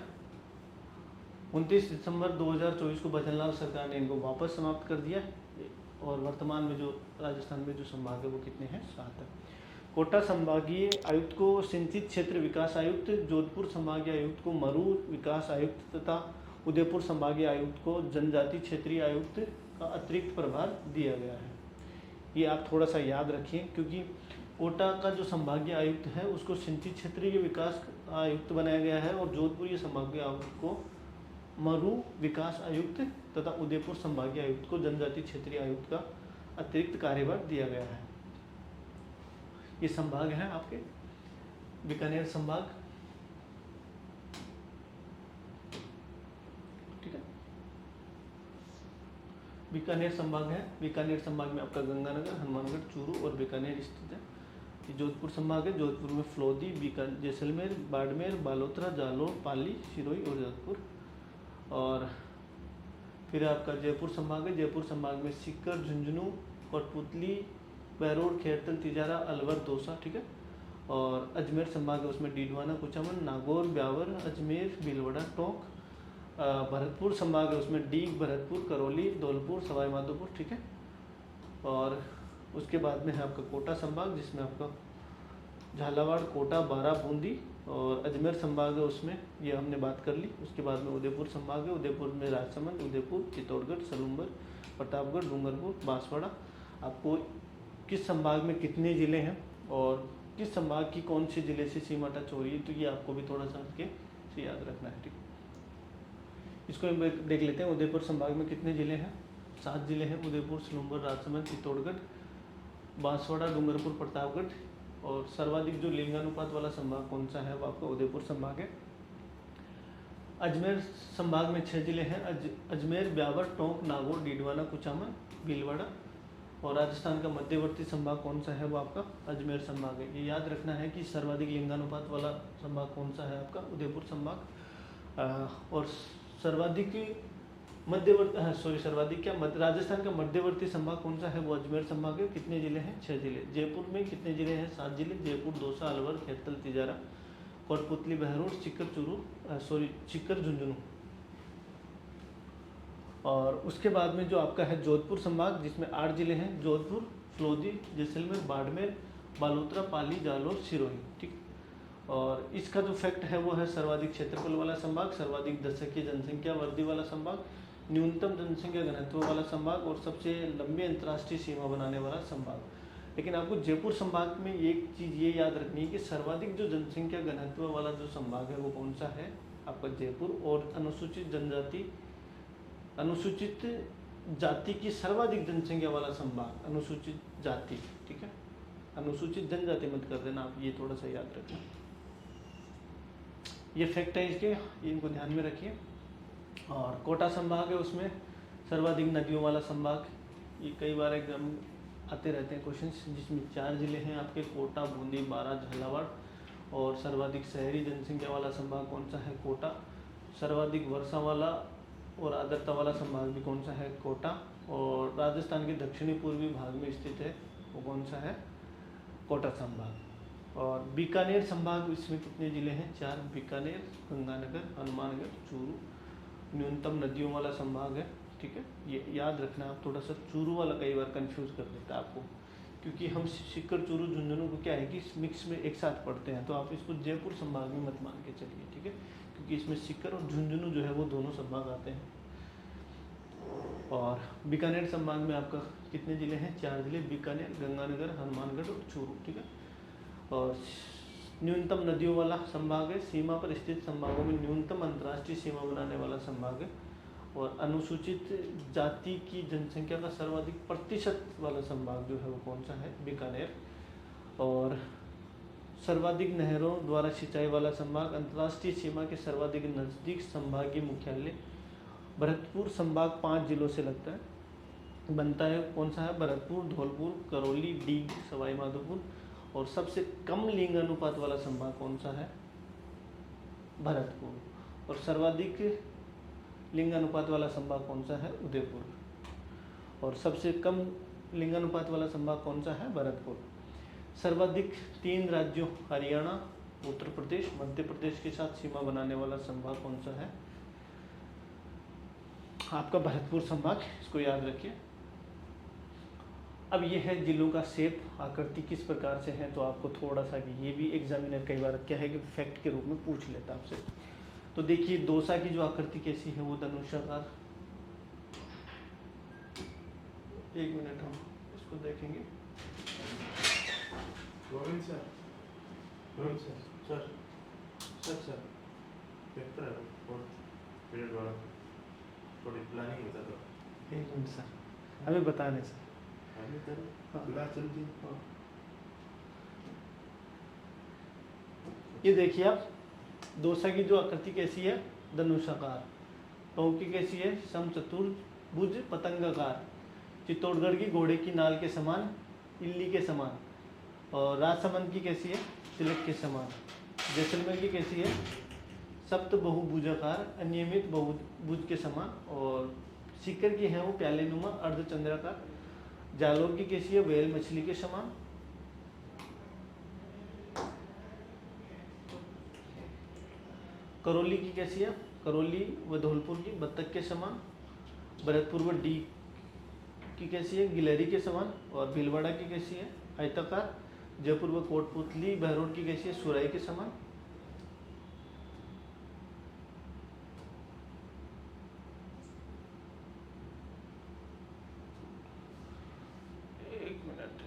29 दिसंबर 2024 को बचनलाल सरकार ने इनको वापस समाप्त कर दिया और वर्तमान में जो राजस्थान में जो संभाग है वो कितने हैं, 7 है। कोटा संभागीय आयुक्त को सिंचित क्षेत्र विकास आयुक्त, जोधपुर संभागीय आयुक्त को मरु विकास आयुक्त तथा उदयपुर संभागीय आयुक्त को जनजाति क्षेत्रीय आयुक्त का अतिरिक्त प्रभार दिया गया है। ये आप थोड़ा सा याद रखिए, क्योंकि कोटा का जो संभागीय आयुक्त है उसको सिंचित क्षेत्रीय विकास आयुक्त बनाया गया है और जोधपुर संभागीय आयुक्त को मरु विकास आयुक्त तथा उदयपुर संभागीय आयुक्त को जनजाति क्षेत्रीय आयुक्त का अतिरिक्त कार्यभार दिया गया है। ये संभाग है आपके बीकानेर संभाग, ठीक है। बीकानेर संभाग है, बीकानेर संभाग में आपका गंगानगर, हनुमानगढ़, चूरू और बीकानेर स्थित है। ये जोधपुर संभाग है, जोधपुर में फ्लोदी, जैसलमेर, बाड़मेर, बालोतरा, जालोर, पाली, सिरोही और जोधपुर। और फिर आपका जयपुर संभाग है, जयपुर संभाग में सीकर, झुंझुनू, कठपुतली, बहरोड, खेरतल, तिजारा, अलवर, दौसा, ठीक है। और अजमेर संभाग है, उसमें डीडवाना, कुचामन, नागौर, ब्यावर, अजमेर, भीलवाड़ा, टोंक। भरतपुर संभाग है, उसमें डीग, भरतपुर, करौली, धौलपुर, सवाई माधोपुर, ठीक है। और उसके बाद में है आपका कोटा संभाग, जिसमें आपका झालावाड़, कोटा, बारा, बूंदी। और अजमेर संभाग है, उसमें ये हमने बात कर ली। उसके बाद में उदयपुर संभाग है, उदयपुर में राजसमंद, उदयपुर, चित्तौड़गढ़, सलूम्बर, प्रतापगढ़, डूंगरपुर, बांसवाड़ा। आपको किस संभाग में कितने ज़िले हैं और किस संभाग की कौन से ज़िले से सीमा टच हो रही है, तो ये आपको भी थोड़ा सा हल्के से याद रखना है, ठीक। इसको देख लेते हैं। उदयपुर संभाग में कितने ज़िले हैं, 7 ज़िले हैं, उदयपुर, सलूम्बर, राजसमंद, चित्तौड़गढ़, बांसवाड़ा, डूंगरपुर, प्रतापगढ़। और सर्वाधिक जो लिंगानुपात वाला संभाग कौन सा है वो आपका उदयपुर संभाग है। अजमेर संभाग में 6 जिले हैं, अजमेर, ब्यावर, टोंक, नागौर, डीडवाना, कुचामन, भीलवाड़ा। और राजस्थान का मध्यवर्ती संभाग कौन सा है वो आपका अजमेर संभाग है। ये याद रखना है कि सर्वाधिक लिंगानुपात वाला संभाग कौन सा है आपका उदयपुर संभाग। और सर्वाधिक मध्यवर्ती सर्वाधिक क्या राजस्थान का मध्यवर्ती संभाग कौन सा है? वो अजमेर संभाग है। कितने जिले हैं? 6 जिले। जयपुर में कितने जिले हैं? 7 जिले। जयपुर, दौसा, अलवर, खेतल, तिजारा, कोटपुतली, बहरोड, चिक्कर, झुंझुनू। और उसके बाद में जो आपका है जोधपुर संभाग, जिसमें 8 जिले हैं। जोधपुर, फलोदी, जैसलमेर, बाड़मेर, बालोतरा, पाली, जालौर, सिरोही। ठीक। और इसका जो फैक्ट है वो है सर्वाधिक क्षेत्रफल वाला संभाग, सर्वाधिक दशकीय जनसंख्या वृद्धि वाला संभाग, न्यूनतम जनसंख्या घनत्व वाला संभाग और सबसे लंबी अंतर्राष्ट्रीय सीमा बनाने वाला संभाग। लेकिन आपको जयपुर संभाग में एक चीज़ ये याद रखनी है कि सर्वाधिक जो जनसंख्या घनत्व वाला जो संभाग है वो कौन सा है? आपका जयपुर। और अनुसूचित जाति की सर्वाधिक जनसंख्या वाला संभाग अनुसूचित जाति। ठीक है, अनुसूचित जनजाति मत कर देना आप, ये थोड़ा सा याद रखना। ये फैक्ट है इसके, इनको ध्यान में रखिए। और कोटा संभाग है, उसमें सर्वाधिक नदियों वाला संभाग। ये कई बार एग्जाम आते रहते हैं क्वेश्चंस, जिसमें 4 जिले हैं आपके, कोटा, बूंदी, बारां, झालावाड़। और सर्वाधिक शहरी जनसंख्या वाला संभाग कौन सा है? कोटा। सर्वाधिक वर्षा वाला और आर्द्रता वाला संभाग भी कौन सा है? कोटा। और राजस्थान के दक्षिणी पूर्वी भाग में स्थित है वो कौन सा है? कोटा संभाग। और बीकानेर संभाग, इसमें कितने जिले हैं? 4। बीकानेर, गंगानगर, हनुमानगढ़, चूरू। न्यूनतम नदियों वाला संभाग है। ठीक है, ये याद रखना आप। थोड़ा सा चूरू वाला कई बार कंफ्यूज कर देता है आपको, क्योंकि हम सीकर, चूरू, झुंझुनू को क्या है कि मिक्स में एक साथ पढ़ते हैं, तो आप इसको जयपुर संभाग में मत मान के चलिए। ठीक है, क्योंकि इसमें सीकर और झुंझुनू जो है वो दोनों संभाग आते हैं। और बीकानेर संभाग में आपका कितने जिले हैं? 4 जिले। बीकानेर, गंगानगर, हनुमानगढ़ और चूरू। ठीक है। और न्यूनतम नदियों वाला संभाग है। सीमा पर स्थित संभागों में न्यूनतम अंतर्राष्ट्रीय सीमा बनाने वाला संभाग है। और अनुसूचित जाति की जनसंख्या का सर्वाधिक प्रतिशत वाला संभाग जो है वो कौन सा है? बीकानेर। और सर्वाधिक नहरों द्वारा सिंचाई वाला संभाग, अंतर्राष्ट्रीय सीमा के सर्वाधिक नजदीक संभागीय मुख्यालय भरतपुर संभाग 5 जिलों से लगता है, बनता है। कौन सा है? भरतपुर, धौलपुर, करौली, डीग, सवाई माधोपुर। और सबसे कम लिंग अनुपात वाला संभाग कौन सा है? भरतपुर। और सर्वाधिक लिंग अनुपात वाला संभाग कौन सा है? उदयपुर। और सबसे कम लिंग अनुपात वाला संभाग कौन सा है? भरतपुर। सर्वाधिक 3 राज्यों हरियाणा, उत्तर प्रदेश, मध्य प्रदेश के साथ सीमा बनाने वाला संभाग कौन सा है? आपका भरतपुर संभाग, इसको याद रखिए। अब ये है जिलों का शेप, आकृति किस प्रकार से है, तो आपको थोड़ा सा ये भी एग्जामिनर कई बार क्या है कि फैक्ट के रूप में पूछ लेता आपसे। तो देखिए दौसा की जो आकृति कैसी है, वो धनुषाकार। एक मिनट हम इसको देखेंगे। सर पेपर है पीरियड वाला, थोड़ी प्लानिंग होता तो। एक मिनट सर, हमें बता दें सर। ये देखिए आप, दौसा की जो आकृति कैसी है? धनुषाकार। टोंकी कैसी है? समचतुर्भुज पतंगाकार। चित्तौड़गढ़ की घोड़े की नाल के समान, इल्ली के समान। और राजसमंद की कैसी है? तिलक के समान। जैसलमेर की कैसी है? सप्त बहुभुजाकार, अनियमित बहुभुज के समान। और सीकर की है वो प्याले नुमा, अर्धचंद्राकार। जालौर की कैसी है? व्हेल मछली के समान। करौली की कैसी है? करौली व धौलपुर की बत्तख के समान। भरतपुर व डी की कैसी है? गिलहरी के समान। और भीलवाड़ा की कैसी है? आयताकार। जयपुर व कोटपुतली बहरोड की कैसी है? सुराई के समान। एक मिनट,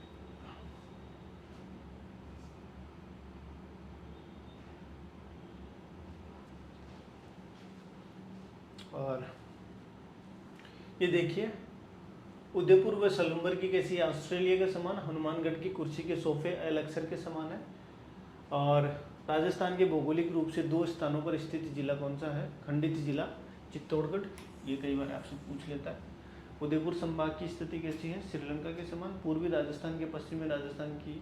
और ये देखिए उदयपुर व सलूम्बर की कैसी है? ऑस्ट्रेलिया के समान। हनुमानगढ़ की कुर्सी के सोफे एल अक्सर के समान है। और राजस्थान के भौगोलिक रूप से 2 स्थानों पर स्थित जिला कौन सा है? खंडित जिला चित्तौड़गढ़। ये कई बार आपसे पूछ लेता है। उदयपुर संभाग की स्थिति कैसी है? श्रीलंका के समान। पूर्वी राजस्थान के पश्चिमी राजस्थान की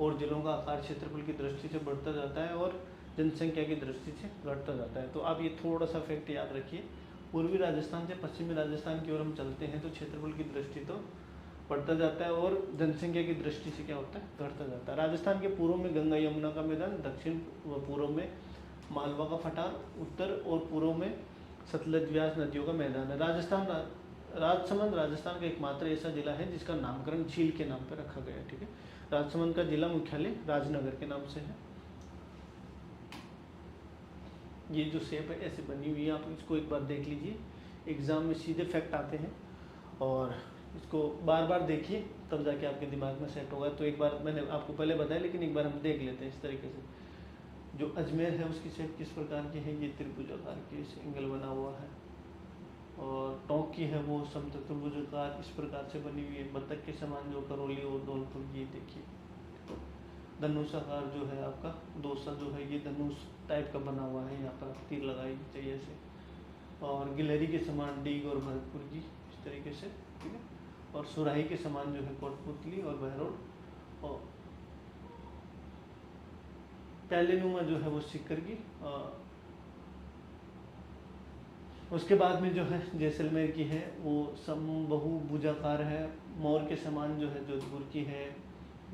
और जिलों का आकार क्षेत्रफल की दृष्टि से बढ़ता जाता है और जनसंख्या की दृष्टि से घटता जाता है। तो आप ये थोड़ा सा फैक्ट याद रखिए। पूर्वी राजस्थान से पश्चिमी राजस्थान की ओर हम चलते हैं तो क्षेत्रफल की दृष्टि तो बढ़ता जाता है और जनसंख्या की दृष्टि से क्या होता है, घटता जाता है। राजस्थान के पूर्व में गंगा यमुना का मैदान, दक्षिण व पूर्व में मालवा का पठार, उत्तर और पूर्व में सतलज व्यास नदियों का मैदान है। राजसमंद राजस्थान का एकमात्र ऐसा जिला है जिसका नामकरण झील के नाम पर रखा गया है। ठीक है, राजसमंद का जिला मुख्यालय राजनगर के नाम से है। ये जो शेप है ऐसे बनी हुई है, आप इसको एक बार देख लीजिए, एग्जाम में सीधे फैक्ट आते हैं और इसको बार बार देखिए तब जाके आपके दिमाग में सेट होगा। तो एक बार मैंने आपको पहले बताया लेकिन एक बार हम देख लेते हैं इस तरीके से। जो अजमेर है उसकी शेप किस प्रकार की है, ये त्रिभुजाकार की एंगल बना हुआ है। और टोंक की है वो समत्रिभुजाकार इस प्रकार से बनी हुई है। बत्तख के समान जो करौली और धौलपुर, ये देखिए। धनुषाकार जो है आपका दोसा जो है ये धनुष टाइप का बना हुआ है, यहाँ पर आप तीर लगाई चाहिए ऐसे। और गिलहरी के समान डीग और भरतपुर की इस तरीके से, ठीक है। और सुराही के समान जो है कोटपुतली और बहरोड। और प्यालेनुमा जो है वो सिक्कर की। उसके बाद में जो है जैसलमेर की है वो समबाहु भुजाकार है। मोर के समान जो है जोधपुर की है।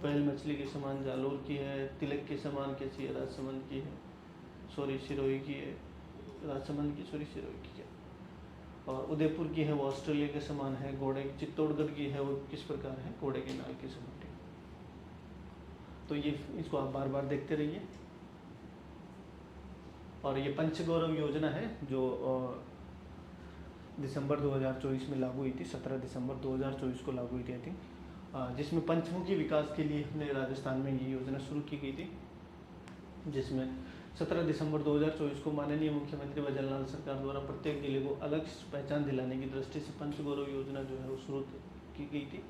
बैल मछली के समान जालोर की है। तिलक के समान कैसी है, राजसमंद की है। सॉरी सिरोही की है, राजसमंद की सॉरी सिरोही की है। और उदयपुर की है वो ऑस्ट्रेलिया के समान है। घोड़े चित्तौड़गढ़ की है वो किस प्रकार है, घोड़े के नाल के समान। तो ये इसको आप बार बार देखते रहिए। और ये पंचगौरव योजना है जो दिसंबर 2024 में लागू हुई थी, 17 दिसंबर 2024 को लागू हुई थी आई थिंक, जिसमें पंचमुखी विकास के लिए अपने राजस्थान में ये योजना शुरू की गई थी। जिसमें 17 दिसंबर 2024 को माननीय मुख्यमंत्री भजनलाल सरकार द्वारा प्रत्येक जिले को अलग पहचान दिलाने की दृष्टि से पंचगौरव योजना जो है वो शुरू की गई थी।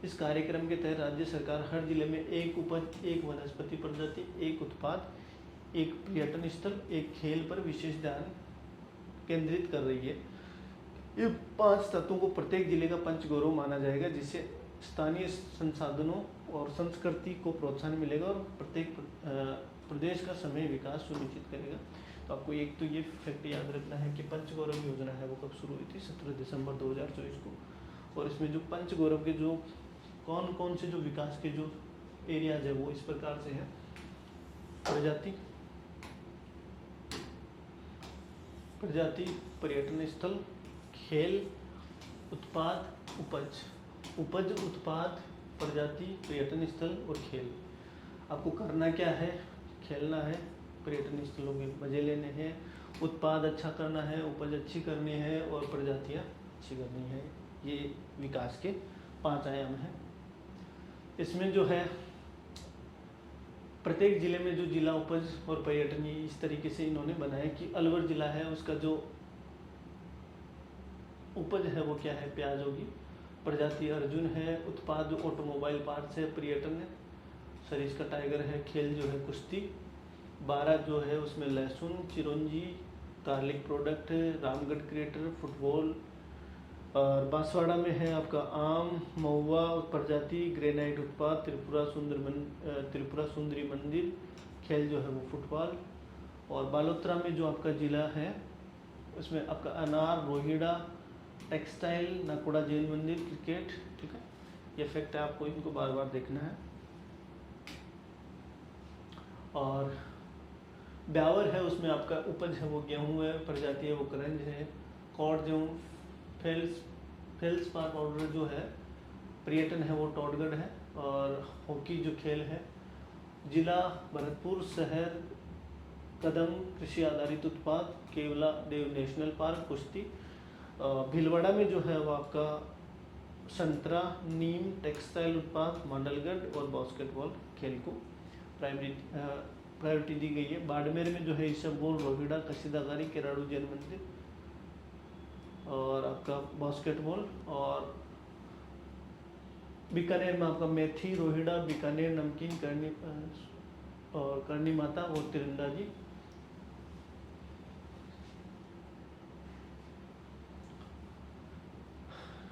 इस कार्यक्रम के तहत राज्य सरकार हर जिले में एक उपज, एक वनस्पति प्रजाति, एक उत्पाद, एक पर्यटन स्थल, एक खेल पर विशेष ध्यान केंद्रित कर रही है। ये 5 तत्वों को प्रत्येक जिले का पंचगौरव माना जाएगा, जिससे स्थानीय संसाधनों और संस्कृति को प्रोत्साहन मिलेगा और प्रत्येक प्रदेश का समय विकास सुनिश्चित करेगा। तो आपको एक तो ये फैक्ट याद रखना है कि पंचगौरव योजना है वो कब शुरू हुई थी, 17 दिसंबर 2024 को। और इसमें जो पंचगौरव के जो कौन कौन से जो विकास के जो एरियाज है वो इस प्रकार से है। प्रजाति, पर्यटन स्थल, खेल, उत्पाद, उपज, उत्पाद, प्रजाति, पर्यटन स्थल और खेल। आपको करना क्या है, खेलना है, पर्यटन स्थलों के मजे लेने हैं, उत्पाद अच्छा करना है, उपज अच्छी करनी है और प्रजातियाँ अच्छी करनी है। ये विकास के 5 आयाम हैं। इसमें जो है प्रत्येक जिले में जो जिला उपज और पर्यटन, इस तरीके से इन्होंने बनाया कि अलवर जिला है उसका जो उपज है वो क्या है, प्याज होगी। प्रजाति अर्जुन है। उत्पाद जो ऑटोमोबाइल पार्ट्स है। पर्यटन है, सरिस्का टाइगर है। खेल जो है कुश्ती। 12 जो है उसमें लहसुन, चिरौंजी, गार्लिक प्रोडक्ट है। Ramgarh creator, football. और बांसवाड़ा में है आपका आम, महुआ प्रजाति, ग्रेनाइट उत्पाद, त्रिपुरा सुंदरी मंदिर। खेल जो है वो फुटबॉल। और बालोतरा में जो आपका जिला है उसमें आपका अनार, रोहिड़ा, टेक्सटाइल, नाकोड़ा जैन मंदिर, क्रिकेट। ठीक है, ये फैक्ट है, आपको इनको बार बार देखना है। और ब्यावर है उसमें आपका उपज है वो गेहूं है। प्रजाति है वो करंज है। कॉड गेहूँ, फेल्सपार पाउडर जो है। पर्यटन है वो टोडगढ़ है। और हॉकी जो खेल है। जिला भरतपुर। शहर कदम, कृषि आधारित उत्पाद, केवला देव नेशनल पार्क, कुश्ती। भीलवाड़ा में जो है वो आपका संतरा, नीम, टेक्सटाइल उत्पाद, मांडलगढ़ और बास्केटबॉल खेल को प्रायोरिटी दी गई है। बाड़मेर में जो है इसबगोल, रोहिड़ा, कसीदाकारी, केराड़ू जैन मंदिर और आपका बास्केटबॉल। और बीकानेर में आपका मेथी, रोहिड़ा, बीकानेर नमकीन, करनी माता और तिरंदाजी।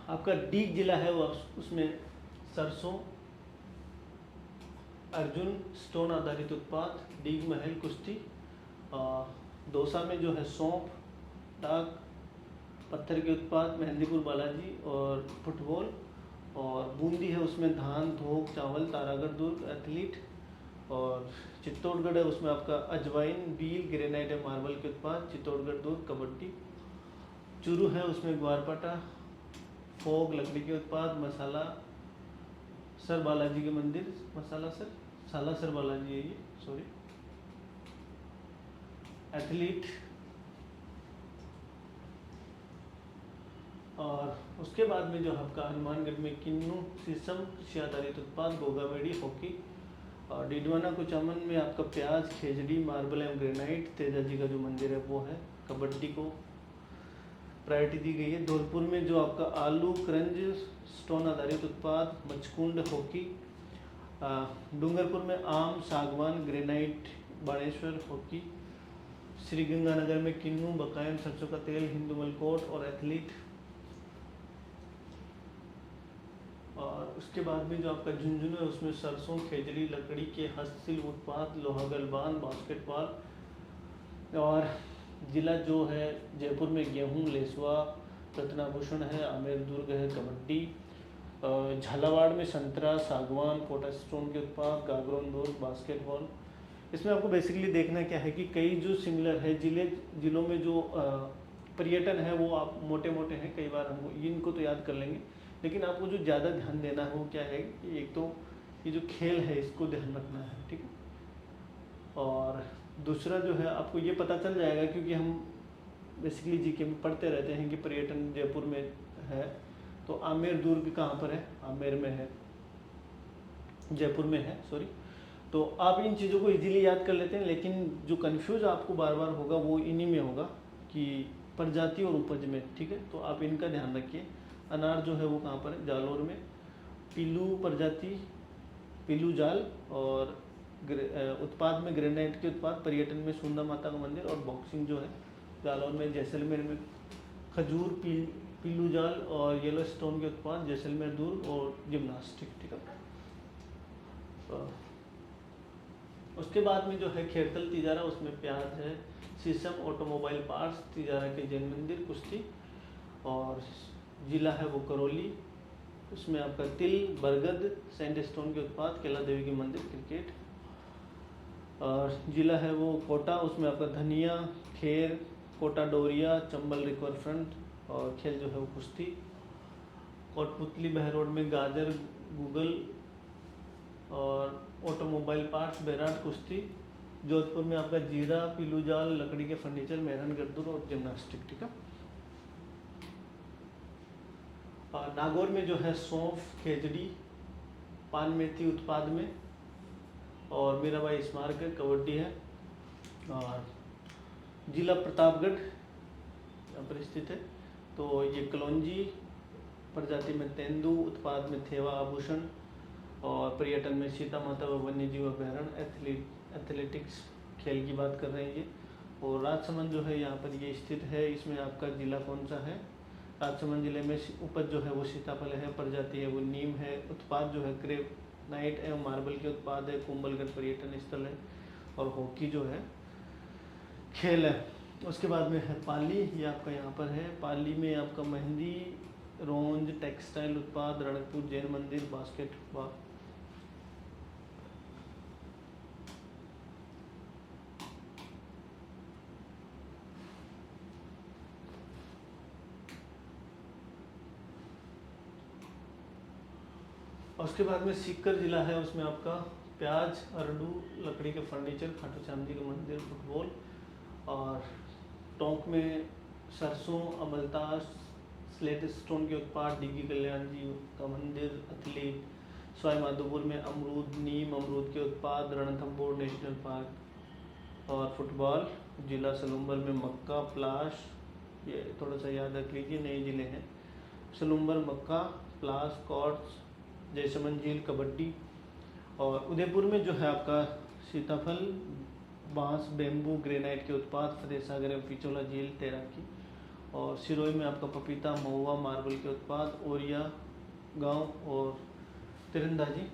आपका डीग जिला है वो उसमें सरसों, अर्जुन, स्टोन आधारित उत्पाद, डीग महल, कुश्ती। दौसा में जो है सौंफ, डाक, पत्थर के उत्पाद मेहंदीपुर बालाजी और फुटबॉल। और बूंदी है उसमें धान, थोक, चावल, तारागढ़ दुर्ग एथलीट। और चित्तौड़गढ़ है उसमें आपका अजवाइन, बील, ग्रेनाइट है मार्बल के उत्पाद, चित्तौड़गढ़ दुर्ग कबड्डी। चूरू है उसमें ग्वारपाटा, फोग लकड़ी के उत्पाद, मसाला सर बालाजी के मंदिर, मसाला सर सालासर बालाजी है ये, सॉरी, एथलीट। और उसके बाद में जो आपका हनुमानगढ़ में किन्नू, शीशम, कृषि आधारित उत्पाद, गोगामेड़ी, हॉकी। और डिडवाना कुचामन में आपका प्याज, खेजड़ी, मार्बल एवं ग्रेनाइट, तेजा जी का जो मंदिर है वो है, कबड्डी को प्रायोरिटी दी गई है। धौलपुर में जो आपका आलू, क्रंज, स्टोन आधारित उत्पाद, मचकुंड, हॉकी। डूंगरपुर में आम, सागवान, ग्रेनाइट, बाणेश्वर, हॉकी। श्री गंगानगर में किन्नू, बकायम, सरसों का तेल, हिंदू मलकोट और एथलीट। और उसके बाद में जो आपका झुंझुनू है उसमें सरसों, खेजड़ी, लकड़ी के हस्तशिल्प उत्पाद, लोहा गलबान, बास्केटबॉल। और जिला जो है जयपुर में गेहूं, लेसवा, रत्नाभूषण है, आमेर दुर्ग है, कबड्डी। झालावाड़ में संतरा, सागवान, पोटाश स्टोन के उत्पाद, गागरोन दुर्ग, बास्केटबॉल। इसमें आपको बेसिकली देखना क्या है कि कई जो सिमिलर है जिलों में जो पर्यटन है वो आप मोटे मोटे हैं, कई बार हमको इनको तो याद कर लेंगे, लेकिन आपको जो ज़्यादा ध्यान देना है वो क्या है कि एक तो ये जो खेल है इसको ध्यान रखना है, ठीक है। और दूसरा जो है आपको ये पता चल जाएगा क्योंकि हम बेसिकली जीके में पढ़ते रहते हैं कि पर्यटन जयपुर में है, तो आमेर दुर्ग कहाँ पर है, आमेर में है, जयपुर में है, सॉरी। तो आप इन चीज़ों को इजीली याद कर लेते हैं, लेकिन जो कंफ्यूज आपको बार बार होगा वो इन्हीं में होगा कि प्रजाति और उपज में, ठीक है। तो आप इनका ध्यान रखिए। अनार जो है वो कहाँ पर है, जालौर में। पीलू प्रजाति, पीलू जाल। और उत्पाद में ग्रेनाइट के उत्पाद, पर्यटन में सुंदर माता का मंदिर। और बॉक्सिंग जो है जालौर में, जैसलमेर में खजूर, पीलू जाल और येलो स्टोन के उत्पाद, जैसलमेर दुर्ग और जिम्नास्टिक, ठीक है। उसके बाद में जो है खेरतल तिजारा, उसमें प्याज है, शीशम, ऑटोमोबाइल पार्ट्स, तिजारा के जैन मंदिर, कुश्ती। और जिला है वो करौली, उसमें आपका तिल, बरगद, सैंडस्टोन के उत्पाद, कैला देवी के मंदिर, क्रिकेट। और जिला है वो कोटा, उसमें आपका धनिया, खेर, कोटा डोरिया, चंबल रिवर फ्रंट। और खेल जो है वो कुश्ती। कोटपुतली बहरोड में गाजर, गूगल और ऑटोमोबाइल पार्ट्स, बैराट, कुश्ती। जोधपुर में आपका जीरा, पीलू जाल, लकड़ी के फर्नीचर, मेहरनगढ़ दुर्ग और जिम्नास्टिक, ठीक है। और नागौर में जो है सौंफ, खेजड़ी, पान मेथी उत्पाद में। और मीराबाई स्मारक है, कबड्डी है। और जिला प्रतापगढ़ यहाँ पर स्थित है। तो ये कलौंजी प्रजाति में तेंदू, उत्पाद में थेवा, आभूषण। और पर्यटन में सीता माता व वन्य जीव अभ्यारण्य, एथलेटिक्स खेल की बात कर रहे हैं ये। और राजसमंद जो है यहाँ पर ये स्थित है, इसमें आपका जिला कौन सा है, राजसमंद जिले में। उपज जो है वो सीताफल है, प्रजाति है वो नीम है, उत्पाद जो है ग्रेनाइट एवं मार्बल के उत्पाद है, कुंभलगढ़ पर्यटन स्थल है। और हॉकी जो है खेल है। उसके बाद में है पाली, ये आपका यहाँ पर है। पाली में आपका मेहंदी, रोंज, टेक्सटाइल उत्पाद, रणकपुर जैन मंदिर, बास्केटबॉल। उसके बाद में सीकर जिला है, उसमें आपका प्याज, अरडू, लकड़ी के फर्नीचर, खाटू श्याम जी का मंदिर, फुटबॉल। और टोंक में सरसों, अमलतास, स्लेट स्टोन के उत्पाद, डिग्गी कल्याण जी का मंदिर, एथलीट। सवाई माधोपुर में अमरूद, नीम, अमरूद के उत्पाद, रणथंभौर नेशनल पार्क। और फुटबॉल। जिला सलूम्बर में मक्का, प्लास, ये थोड़ा सा याद रख लीजिए, नए जिले हैं। सलूम्बर, मक्का, प्लास, कॉर्ट्स, जयसमंद झील, कबड्डी। और उदयपुर में जो है आपका सीताफल, बांस, बेम्बू, ग्रेनाइट के उत्पाद, फतेह सागर एवं पिचोला झील, तैराकी। और सिरोही में आपका पपीता, महुआ, मार्बल के उत्पाद, ओरिया गांव और तिरंदाजी,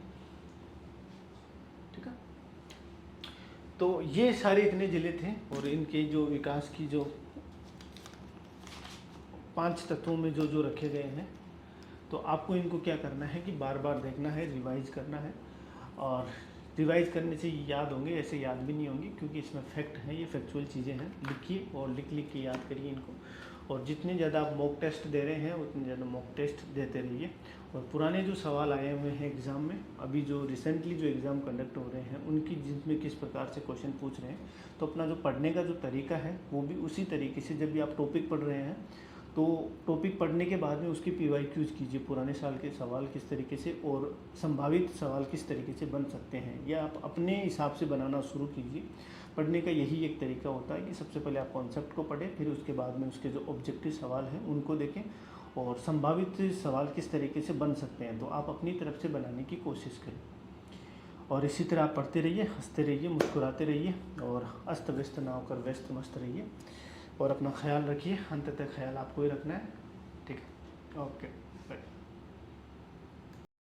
ठीक है। तो ये सारे इतने ज़िले थे और इनके जो विकास की जो 5 तत्वों में जो जो रखे गए हैं, तो आपको इनको क्या करना है कि बार बार देखना है, रिवाइज करना है। और रिवाइज करने से याद होंगे, ऐसे याद भी नहीं होंगे क्योंकि इसमें फैक्ट हैं, ये फैक्चुअल चीज़ें हैं। लिखिए और लिख लिख के याद करिए इनको। और जितने ज़्यादा आप मॉक टेस्ट दे रहे हैं उतने ज़्यादा मॉक टेस्ट देते रहिए। और पुराने जो सवाल आए हुए हैं एग्ज़ाम में, अभी जो रिसेंटली जो एग्ज़ाम कंडक्ट हो रहे हैं उनकी जिसमें किस प्रकार से क्वेश्चन पूछ रहे हैं, तो अपना जो पढ़ने का जो तरीका है वो भी उसी तरीके से, जब भी आप टॉपिक पढ़ रहे हैं तो टॉपिक पढ़ने के बाद में उसकी PYQs कीजिए, पुराने साल के सवाल किस तरीके से और संभावित सवाल किस तरीके से बन सकते हैं, या आप अपने हिसाब से बनाना शुरू कीजिए। पढ़ने का यही एक तरीका होता है कि सबसे पहले आप कॉन्सेप्ट को पढ़ें, फिर उसके बाद में उसके जो ऑब्जेक्टिव सवाल हैं उनको देखें और संभावित सवाल किस तरीके से बन सकते हैं, तो आप अपनी तरफ से बनाने की कोशिश करें। और इसी तरह आप पढ़ते रहिए, हंसते रहिए, मुस्कुराते रहिए और अस्त व्यस्त ना होकर व्यस्त मस्त रहिए। और अपना ख्याल रखिए, अंततः ख्याल आपको ही रखना है। ठीक है, ओके।